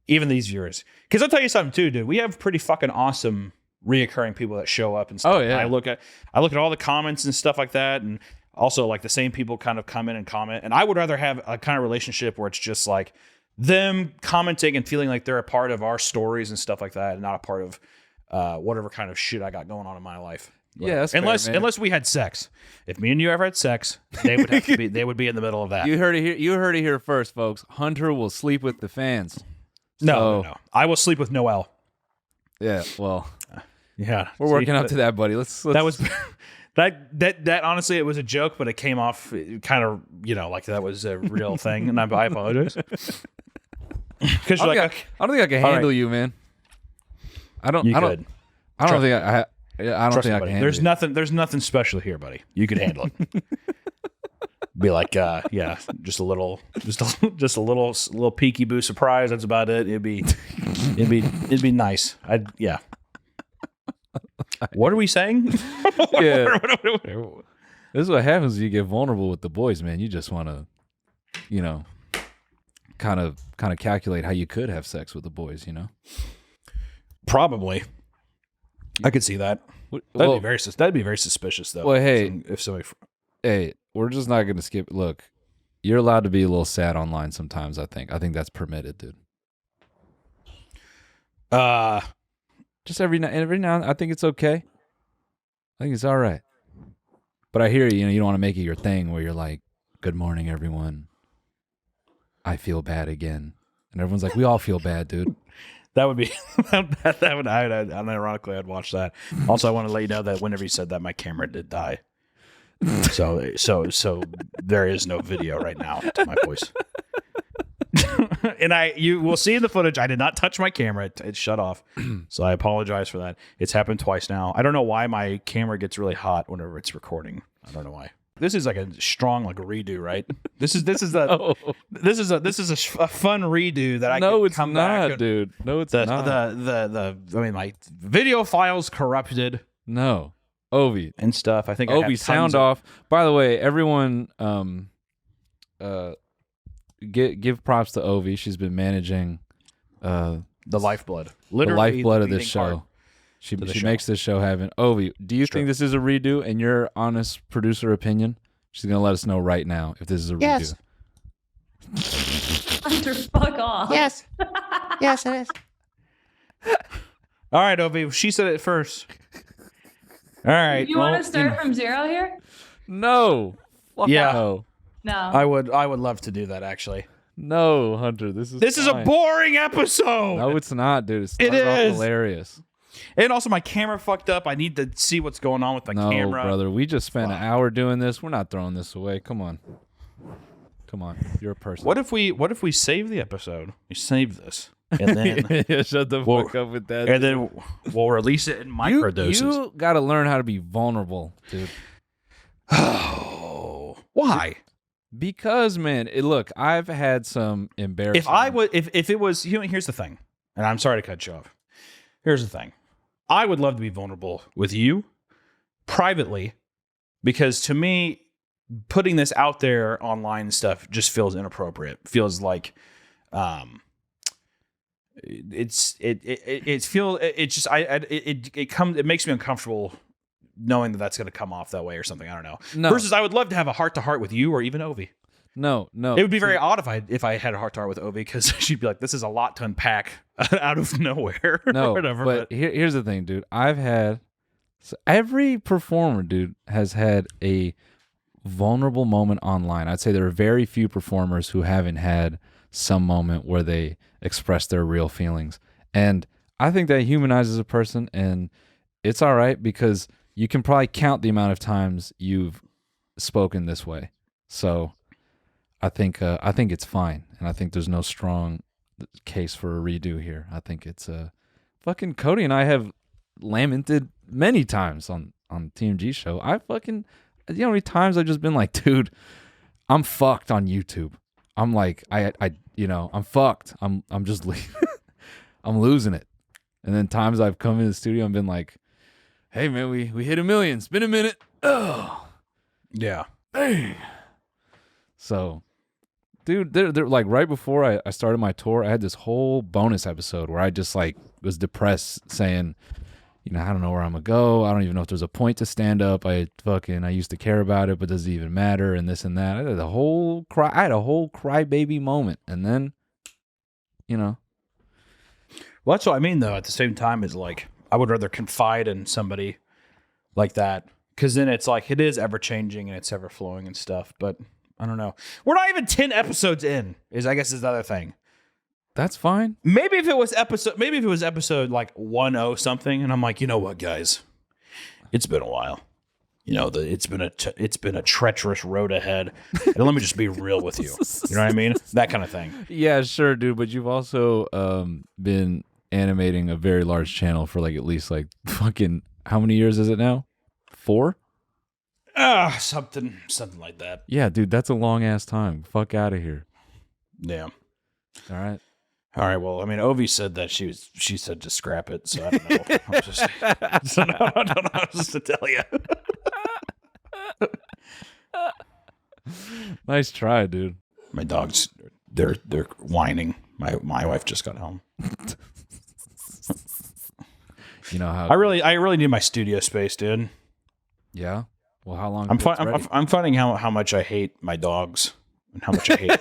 even these viewers. Because I'll tell you something too, dude. We have pretty fucking awesome reoccurring people that show up and stuff. Oh yeah. I look at all the comments and stuff like that, and also like the same people kind of come in and comment. And I would rather have a kind of relationship where it's just like them commenting and feeling like they're a part of our stories and stuff like that, and not a part of whatever kind of shit I got going on in my life. Yeah, that's unless we had sex. If me and you ever had sex, they would have to be. They would be in the middle of that. You heard it here first, folks. Hunter will sleep with the fans. No. I will sleep with Noel. Yeah, well, yeah, we're working up to that, buddy. Let's. That was that. Honestly, it was a joke, but it came off kind of like that was a real thing, and I apologize. Because I don't think I can handle you, man. I don't think I can. There's nothing special here, buddy. You can handle it. Be like, yeah, just a little peekaboo surprise. That's about it. It'd be nice. Yeah. What are we saying? Yeah. This is what happens when you get vulnerable with the boys, man. You just want to, kind of calculate how you could have sex with the boys, Probably. I could see that. That'd be very suspicious, though. Well, hey, if somebody, hey, we're just not going to skip. Look, you're allowed to be a little sad online sometimes. I think that's permitted, dude. Just every now and then, I think it's okay. I think it's all right. But I hear you. You don't want to make it your thing where you're like, "Good morning, everyone. I feel bad again," and everyone's like, "We all feel bad, dude." that would be unironically, I'd watch that. Also, I want to let you know that whenever you said that, my camera did die. So there is no video right now to my voice. And you will see in the footage, I did not touch my camera. It shut off. So I apologize for that. It's happened twice now. I don't know why my camera gets really hot whenever it's recording. I don't know why. This is like a strong redo, right? This is a fun redo that I No, can it's come not, back. dude. No, it's not. My video files corrupted No. Ovi. and stuff. I think Ovi, sound off. By the way, everyone, give props to Ovi. She's been managing the lifeblood, the literally lifeblood of the this beating heart show. She to the show. makes this show happen. Ovi, do you think this is a redo? In your honest producer opinion, she's gonna let us know right now if this is a redo. Hunter, fuck off. Yes. Yes, it is. All right, Ovi. She said it first. All right. You want to start from zero here? No. Fuck Yeah. No. No. I would love to do that, actually. No, Hunter. This is a fine. boring episode. No, it's not, dude. It It off is. hilarious. And also, my camera fucked up. I need to see what's going on with my No, camera. brother. We just spent an hour doing this. We're not throwing this away. Come on. You're a person. What if we save the episode? We save this, and then Yeah, shut the Well, fuck up with that. and then we'll release it in micro doses. You got to learn how to be vulnerable, dude. Oh, why? Because, man, look, I've had some embarrassing. If it was, here's the thing, and I'm sorry to cut you off. Here's the thing. I would love to be vulnerable with you privately, because to me, putting this out there online and stuff just feels inappropriate. Feels like, it makes me uncomfortable knowing that that's going to come off that way or something. I don't know. No. Versus, I would love to have a heart to heart with you or even Ovi. No. It would be very odd if I had a heart to heart with Ovi, because she'd be like, "This is a lot to unpack out of nowhere." No, or whatever. but here's the thing, dude. Every performer, dude, has had a vulnerable moment online. I'd say there are very few performers who haven't had some moment where they express their real feelings. And I think that humanizes a person, and it's all right because you can probably count the amount of times you've spoken this way. So I think it's fine, and I think there's no strong case for a redo here. I think it's fucking Cody and I have lamented many times on TMG show. You know how many times I've just been like, dude, I'm fucked on YouTube. I'm like, I'm fucked. I'm just I'm losing it. And then times I've come in the studio and been like, hey man, we hit 1 million. It's been a minute. Oh yeah. dang. So, dude, they're like right before I started my tour, I had this whole bonus episode where I just like was depressed, saying, I don't know where I'm gonna go. I don't even know if there's a point to stand up. I used to care about it, but does it even matter? And this and that. I had a whole crybaby moment, and then, Well, that's what I mean, though. At the same time, is like I would rather confide in somebody like that, because then it's like it is ever changing and it's ever flowing and stuff. But I don't know. We're not even 10 episodes in. I guess is the other thing. that's fine. Maybe if it was episode like 10 something, and I'm like, you know what, guys, it's been a while. It's been a treacherous road ahead. And let me just be real with you. You know what I mean? That kind of thing. Yeah, sure, dude. But you've also been animating a very large channel for like at least like fucking how many years is it now? 4? Something like that. Yeah, dude, that's a long ass time. Fuck out of here. Yeah. All right. All right. Well, I mean, Ovi said that she said to scrap it, so I don't know. I don't know how else to tell you. Nice try, dude. My dogs, they're whining. My wife just got home. You know how I really need my studio space, dude. Yeah. Well, how long? I'm finding how much I hate my dogs and how much I hate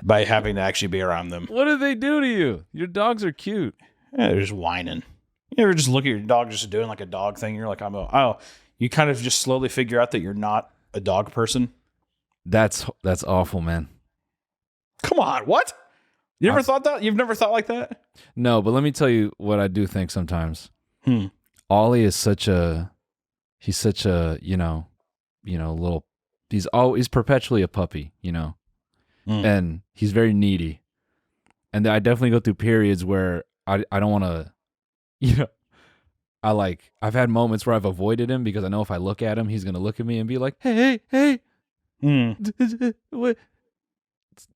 by having to actually be around them. What do they do to you? Your dogs are cute. Yeah, they're just whining. You ever just look at your dog just doing like a dog thing? You're like, you kind of just slowly figure out that you're not a dog person. That's awful, man. Come on, what? You never thought that? You've never thought like that? No, but let me tell you what I do think sometimes. Ollie is he's such a, little, he's perpetually a puppy, and he's very needy. And I definitely go through periods where I don't want to, I've had moments where I've avoided him because I know if I look at him, he's going to look at me and be like, hey,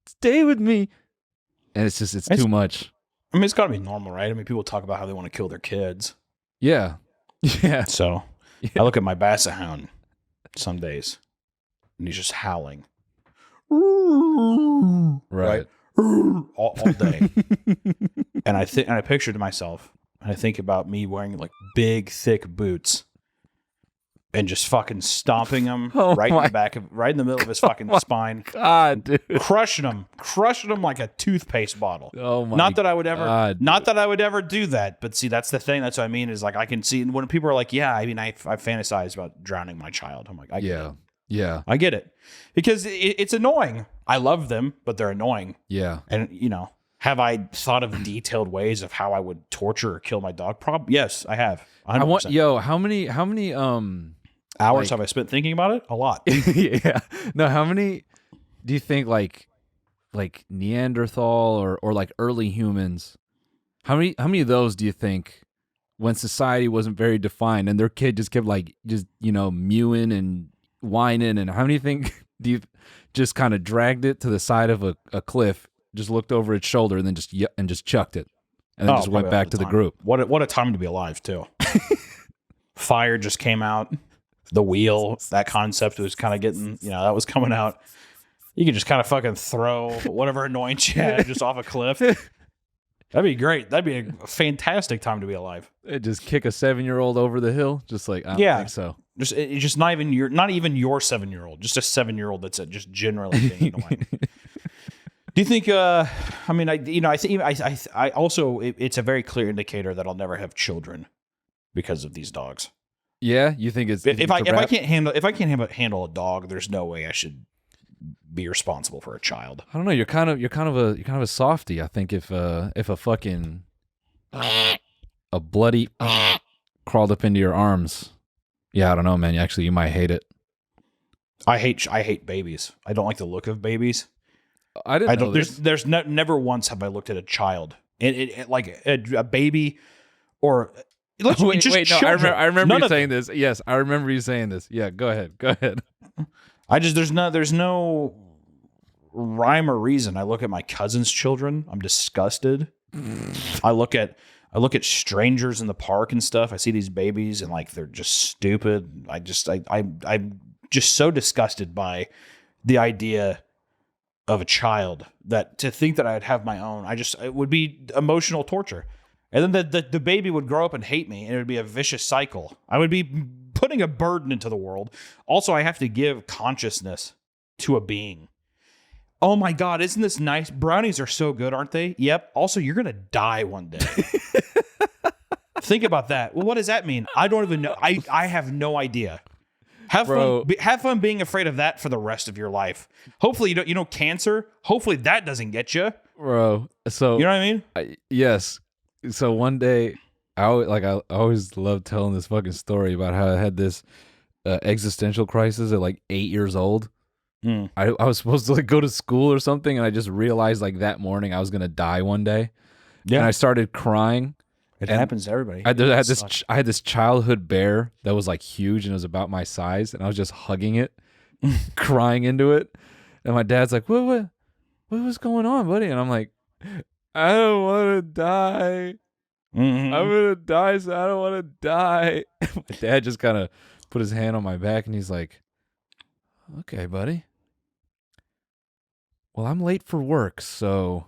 stay with me. And it's too much. I mean, it's got to be normal, right? I mean, people talk about how they want to kill their kids. Yeah. Yeah. So I look at my Basset Hound some days, and he's just howling. Right. All day. And I picture to myself, and I think about me wearing like big, thick boots and just fucking stomping him right in the middle of his fucking spine. God, dude. Crushing him like a toothpaste bottle. Oh my Not that I would ever God. Not that I would ever do that, but see, that's the thing. That's what I mean is like I can see when people are like, yeah, I mean, I fantasize about drowning my child. I'm like, I get it. Yeah. I get it. Because it's annoying. I love them, but they're annoying. Yeah. And have I thought of detailed ways of how I would torture or kill my dog? Yes, I have. 100%. How many hours have I spent thinking about it? A lot. Yeah. No, how many do you think like Neanderthal or like early humans? How many of those do you think when society wasn't very defined and their kid just kept mewing and whining, and how many think do you just kind of dragged it to the side of a cliff, just looked over its shoulder and then just chucked it and then just went back to the group? What a time to be alive too. Fire just came out. The wheel, that concept was kind of getting, that was coming out. You could just kind of fucking throw whatever annoyance you had just off a cliff. That'd be great. That'd be a fantastic time to be alive. Just kick a 7-year-old over the hill, just like I don't think so. It's just not even your 7-year-old, just a 7-year-old that's just generally being annoying. Do you think? I think I also it's a very clear indicator that I'll never have children because of these dogs. Yeah, you think it's if I can't handle a dog, there's no way I should be responsible for a child. I don't know. You're kind of a softie. I think if a fucking a bloody crawled up into your arms, yeah, I don't know, man. Actually, you might hate it. I hate babies. I don't like the look of babies. I didn't know this. There's never once have I looked at a child, it like a baby or. Wait, no, I remember you saying this. Yes, I remember you saying this. Yeah, go ahead. There's no rhyme or reason. I look at my cousin's children. I'm disgusted. I look at strangers in the park and stuff. I see these babies and like they're just stupid. I'm just so disgusted by the idea of a child that to think that I'd have my own. It would be emotional torture. And then the baby would grow up and hate me, and it would be a vicious cycle. I would be putting a burden into the world. Also, I have to give consciousness to a being. Oh my God, isn't this nice? Brownies are so good, aren't they? Yep. Also, you're going to die one day. Think about that. Well, what does that mean? I don't even know. I have no idea. Have fun being afraid of that for the rest of your life. Hopefully, cancer. Hopefully that doesn't get you. Bro, so you know what I mean? Yes. So one day, I always love telling this fucking story about how I had this existential crisis at like 8 years old. I was supposed to like go to school or something, and I just realized like that morning I was gonna die one day. Yeah. And I started crying, It happens to everybody. I had this childhood bear that was like huge and it was about my size, and I was just hugging it, crying into it. And my dad's like, what was going on, buddy? And I'm like, I don't want to die. Mm-hmm. I'm gonna die, so I don't want to die. My dad just kind of put his hand on my back, and he's like, okay, buddy. Well, I'm late for work, so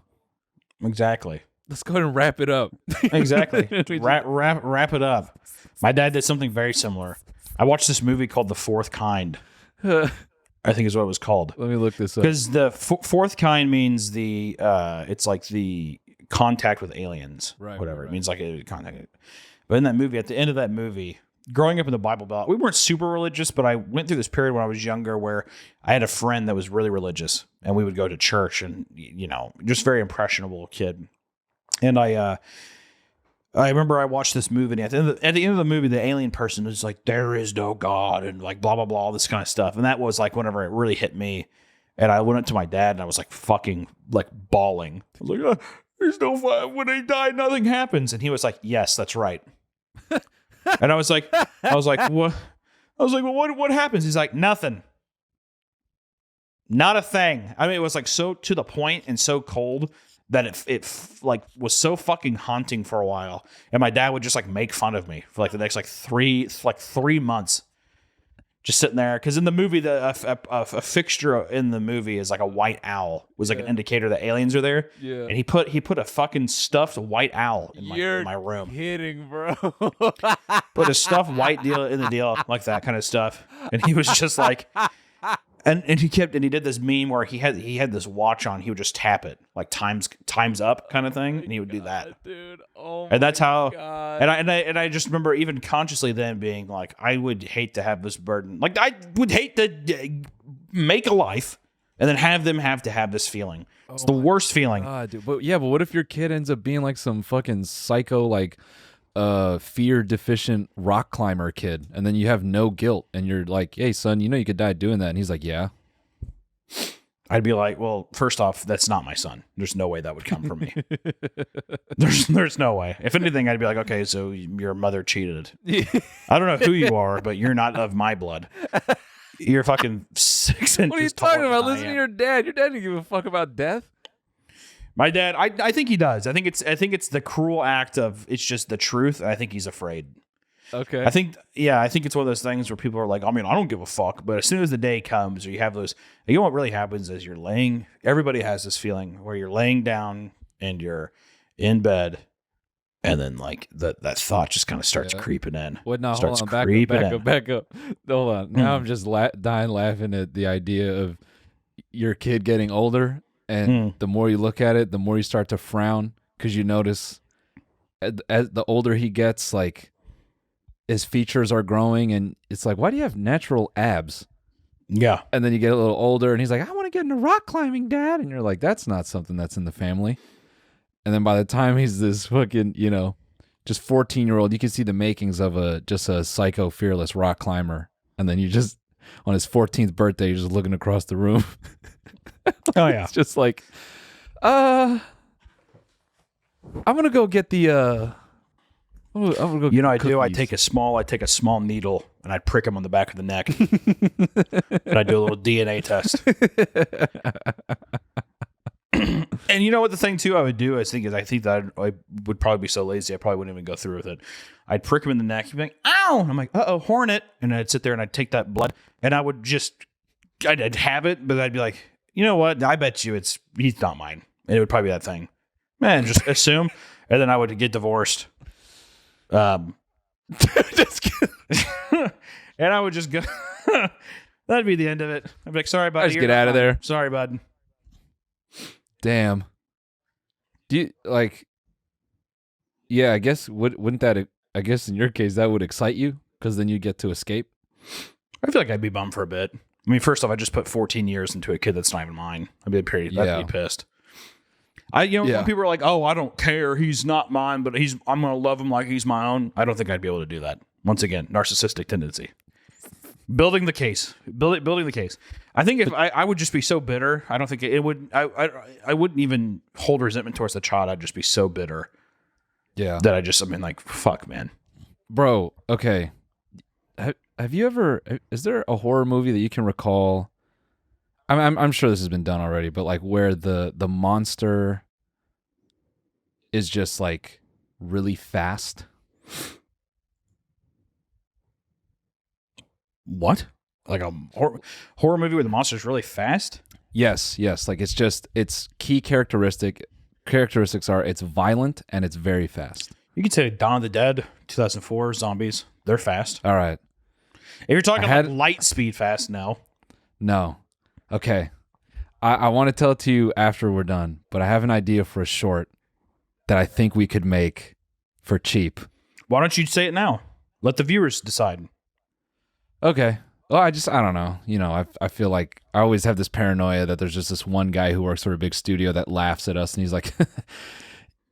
Exactly. let's go ahead and wrap it up. Exactly. wrap it up. My dad did something very similar. I watched this movie called The Fourth Kind. I think is what it was called. Let me look this up. Because the fourth kind means it's like the contact with aliens, Right, whatever. right. It means like a contact. But in that movie, at the end of that movie, growing up in the Bible Belt, we weren't super religious, but I went through this period when I was younger where I had a friend that was really religious, and we would go to church, and just very impressionable kid. And I remember I watched this movie, and at the end of the movie, the alien person was like, "There is no God," and like blah blah blah, all this kind of stuff. And that was like whenever it really hit me, and I went up to my dad, and I was like fucking like bawling. I was like, "There's no fun. When they die, nothing happens." And he was like, "Yes, that's right." And I was like, "What?" I was like, "Well, what happens?" He's like, "Nothing. Not a thing." I mean, it was like so to the point and so cold that it like was so fucking haunting for a while. And my dad would just like make fun of me for like the next like 3 months, just sitting there. Because in the movie, a fixture in the movie is like a white owl, was like an indicator that aliens are there. Yeah. And he put a fucking stuffed white owl in my room. Kidding, bro. Put a stuffed white deal in the deal, like that kind of stuff. And he was just like, and he did this meme where he had this watch on. He would just tap it like times up kind of thing, and he would do that, dude. Oh, and that's how. God. And I just remember even consciously then being like, I would hate to have this burden. Like I would hate to make a life and then have them have to have this feeling. It's the worst feeling. Dude. But what if your kid ends up being like some fucking psycho, like fear deficient rock climber kid, and then you have no guilt, and you're like, hey son, you could die doing that, and he's like, yeah. I'd be like, well, first off, that's not my son. There's no way that would come from me. there's no way. If anything, I'd be like, okay, so your mother cheated. I don't know who you are, but you're not of my blood. You're fucking 6 inches. What are you taller talking about? than I Listen to am. your dad. Your dad didn't give a fuck about death. My dad, I think he does. I think it's the cruel act of it's just the truth. And I think he's afraid. Okay. I think it's one of those things where people are like, I mean, I don't give a fuck. But as soon as the day comes, or you have those, what really happens is everybody has this feeling where you're laying down and you're in bed, and then like that thought just kind of starts creeping in. What? No, starts hold on. Back up. Hold on. Now I'm just dying laughing at the idea of your kid getting older. And the more you look at it, the more you start to frown, because you notice as the older he gets, like his features are growing, and it's like, why do you have natural abs? Yeah. And then you get a little older, and he's like, I want to get into rock climbing, Dad. And you're like, that's not something that's in the family. And then by the time he's this fucking, just 14-year-old, you can see the makings of just a psycho fearless rock climber. And then you just, on his 14th birthday, you're just looking across the room. Oh yeah. It's just like, I'm gonna go get the. I'm gonna go. I do. I take a small needle and I prick him on the back of the neck, and I do a little DNA test. And you know what the thing too I would do I think that I would probably be so lazy I probably wouldn't even go through with it. I'd prick him in the neck. He'd be like, "Ow!" And I'm like, "Uh-oh, hornet!" And I'd sit there and I'd take that blood and I'd have it, but I'd be like, you know what? I bet you he's not mine. And it would probably be that thing. Man, just assume. And then I would get divorced. Just kidding. And I would just go. That'd be the end of it. I'd be like, sorry, buddy. Just get out of there. Sorry, bud. Damn. Do you like? Yeah, I guess wouldn't that? I guess in your case that would excite you because then you get to escape. I feel like I'd be bummed for a bit. I mean, first off, I just put 14 years into a kid that's not even mine. I'd be I'd be pissed. When people are like, "Oh, I don't care. He's not mine, but I'm going to love him like he's my own." I don't think I'd be able to do that. Once again, narcissistic tendency. Building the case. I think if I would just be so bitter. I don't think it would. I wouldn't even hold resentment towards the child. I'd just be so bitter Yeah. that I mean, like, fuck, man. Bro, okay. Have you ever? Is there a horror movie that you can recall? I'm sure this has been done already, but like where the monster is just like really fast. What? Like a horror movie where the monster's really fast? Yes. Like it's key characteristics are it's violent and it's very fast. You could say Dawn of the Dead, 2004 zombies. They're fast. All right. If you're talking like light speed fast, no. Okay. I want to tell it to you after we're done, but I have an idea for a short that I think we could make for cheap. Why don't you say it now? Let the viewers decide. Okay. Well, I don't know. You know, I feel like I always have this paranoia that there's just this one guy who works for a big studio that laughs at us and he's like,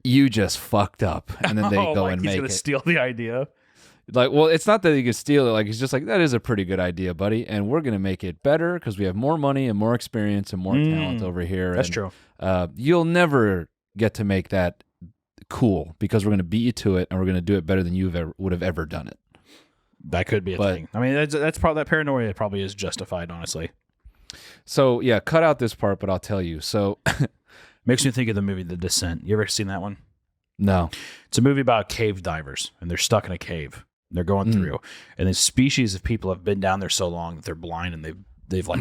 you just fucked up. And then they go and make it. He's going to steal the idea. Like, well, it's not that he could steal it. Like, he's just like, that is a pretty good idea, buddy. And we're going to make it better because we have more money and more experience and more talent over here. That's true. You'll never get to make that cool because we're going to beat you to it and we're going to do it better than you would have ever done it. That could be a thing. I mean, that's probably, that paranoia probably is justified, honestly. So, yeah, cut out this part, but I'll tell you. So, makes me think of the movie The Descent. You ever seen that one? No. It's a movie about cave divers, and they're stuck in a cave. They're going through, and this species of people have been down there so long that they're blind, and they've like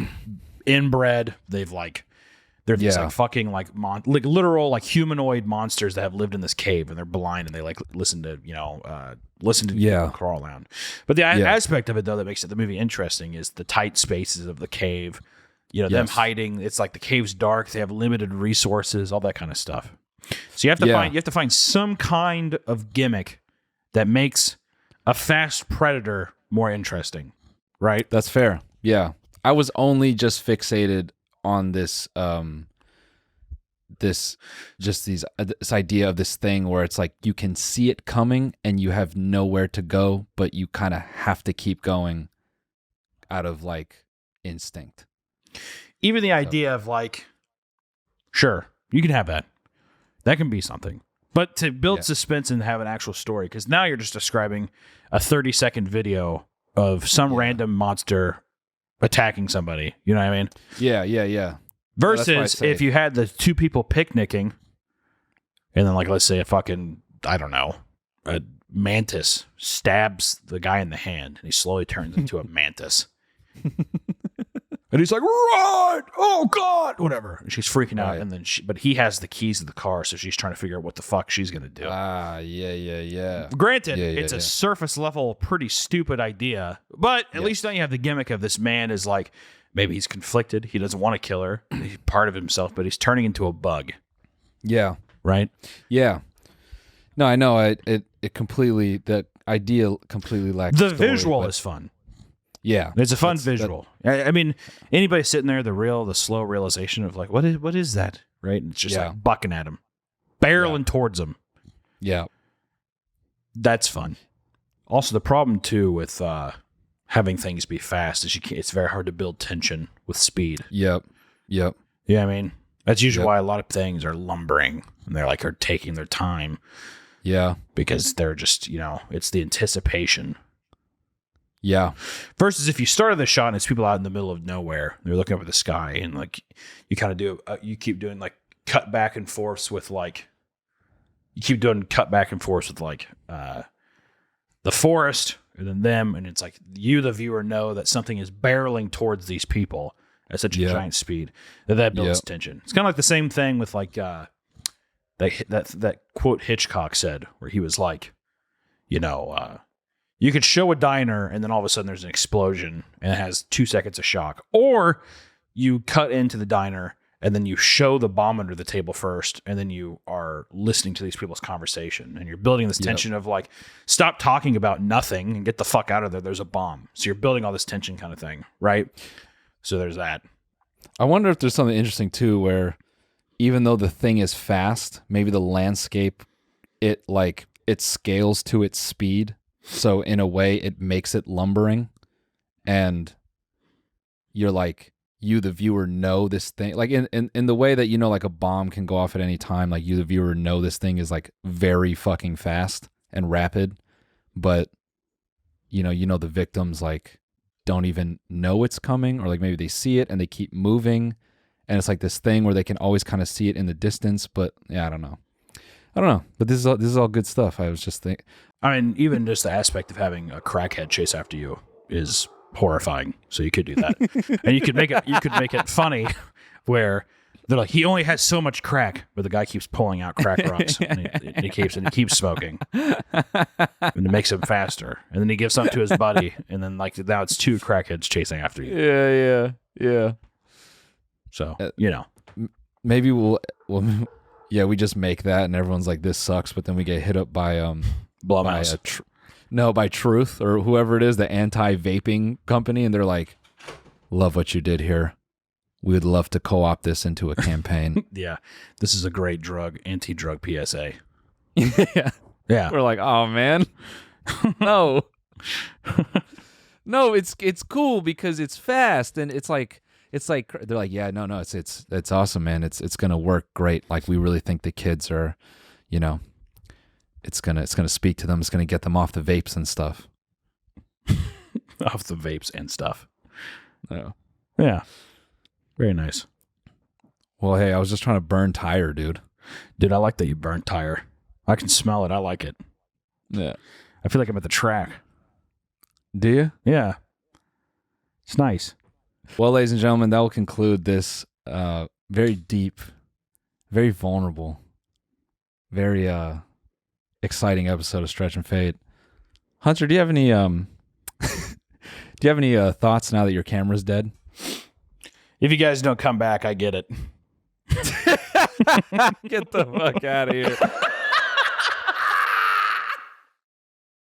inbred. They're these like fucking like literal like humanoid monsters that have lived in this cave, and they're blind, and they like listen to people crawl around. But the aspect of it though that makes the movie interesting is the tight spaces of the cave. You know, them hiding. It's like the cave's dark. They have limited resources, all that kind of stuff. So you have to find some kind of gimmick that makes a fast predator more interesting, right? That's fair. Yeah. I was only just fixated on this this idea of this thing where it's like you can see it coming and you have nowhere to go, but you kind of have to keep going out of like instinct. Even the idea of like, sure, you can have that. That can be something. But to build suspense and have an actual story, because now you're just describing a 30-second video of some random monster attacking somebody. You know what I mean? Yeah. Versus if you had the two people picnicking, and then like let's say a mantis stabs the guy in the hand, and he slowly turns into a mantis. And he's like, run! Oh God! Whatever. And she's freaking out, and then but he has the keys to the car, so she's trying to figure out what the fuck she's gonna do. Yeah. Granted, it's a surface level, pretty stupid idea, but at least now you have the gimmick of this man is like, maybe he's conflicted. He doesn't want to kill her. He's part of himself, but he's turning into a bug. Yeah. Right. Yeah. No, I know. It completely, that idea completely lacks. The visual is fun. Yeah, it's a fun visual. I mean, anybody sitting there, the slow realization of like, what is that? Right? And it's just like bucking at him, barreling towards him. Yeah, that's fun. Also, the problem too with having things be fast is it's very hard to build tension with speed. Yep. Yeah, I mean, that's usually why a lot of things are lumbering and they're like are taking their time. Yeah, because they're just it's the anticipation. Yeah. Versus if you started the shot and it's people out in the middle of nowhere, they're looking up at the sky, and like you kind of do, you keep doing like cut back and forth with like, the forest and then them, and it's like you, the viewer, know that something is barreling towards these people at such a giant speed that builds tension. It's kind of like the same thing with like that quote Hitchcock said, where he was like, you could show a diner and then all of a sudden there's an explosion and it has 2 seconds of shock. Or you cut into the diner and then you show the bomb under the table first and then you are listening to these people's conversation and you're building this tension of like, stop talking about nothing and get the fuck out of there. There's a bomb. So you're building all this tension kind of thing, right? So there's that. I wonder if there's something interesting too where even though the thing is fast, maybe the landscape, it scales to its speed. So in a way, it makes it lumbering, and you're like, you, the viewer, know this thing, like in the way that, you know, like a bomb can go off at any time, like you, the viewer, know this thing is like very fucking fast and rapid, but you know, the victims like don't even know it's coming, or like maybe they see it and they keep moving, and it's like this thing where they can always kind of see it in the distance. But yeah, I don't know. But this is all good stuff. I was just thinking. I mean, even just the aspect of having a crackhead chase after you is horrifying. So you could do that, and you could make it funny, where they're like, he only has so much crack, but the guy keeps pulling out crack rocks, and he keeps smoking, and it makes him faster, and then he gives some to his buddy, and then like now it's 2 crackheads chasing after you. Yeah. So Maybe we'll we just make that, and everyone's like, this sucks, but then we get hit up by Blumhouse. by Truth or whoever it is, the anti-vaping company, and they're like, love what you did here. We would love to co-opt this into a campaign. Yeah, this is a great anti-drug PSA. Yeah. We're like, oh man, no, it's cool because it's fast, and it's like they're like, yeah, no, it's awesome, man. It's gonna work great. Like, we really think the kids are, you know, it's gonna speak to them. It's gonna get them off the vapes and stuff. Off the vapes and stuff. Yeah. Very nice. Well, hey, I was just trying to burn tire, dude. Dude, I like that you burnt tire. I can smell it. I like it. Yeah. I feel like I'm at the track. Do you? Yeah. It's nice. Well, ladies and gentlemen, that will conclude this very deep, very vulnerable, very exciting episode of Stretch and Fade. Hunter, do you have any thoughts now that your camera's dead? If you guys don't come back, I get it. Get the fuck out of here.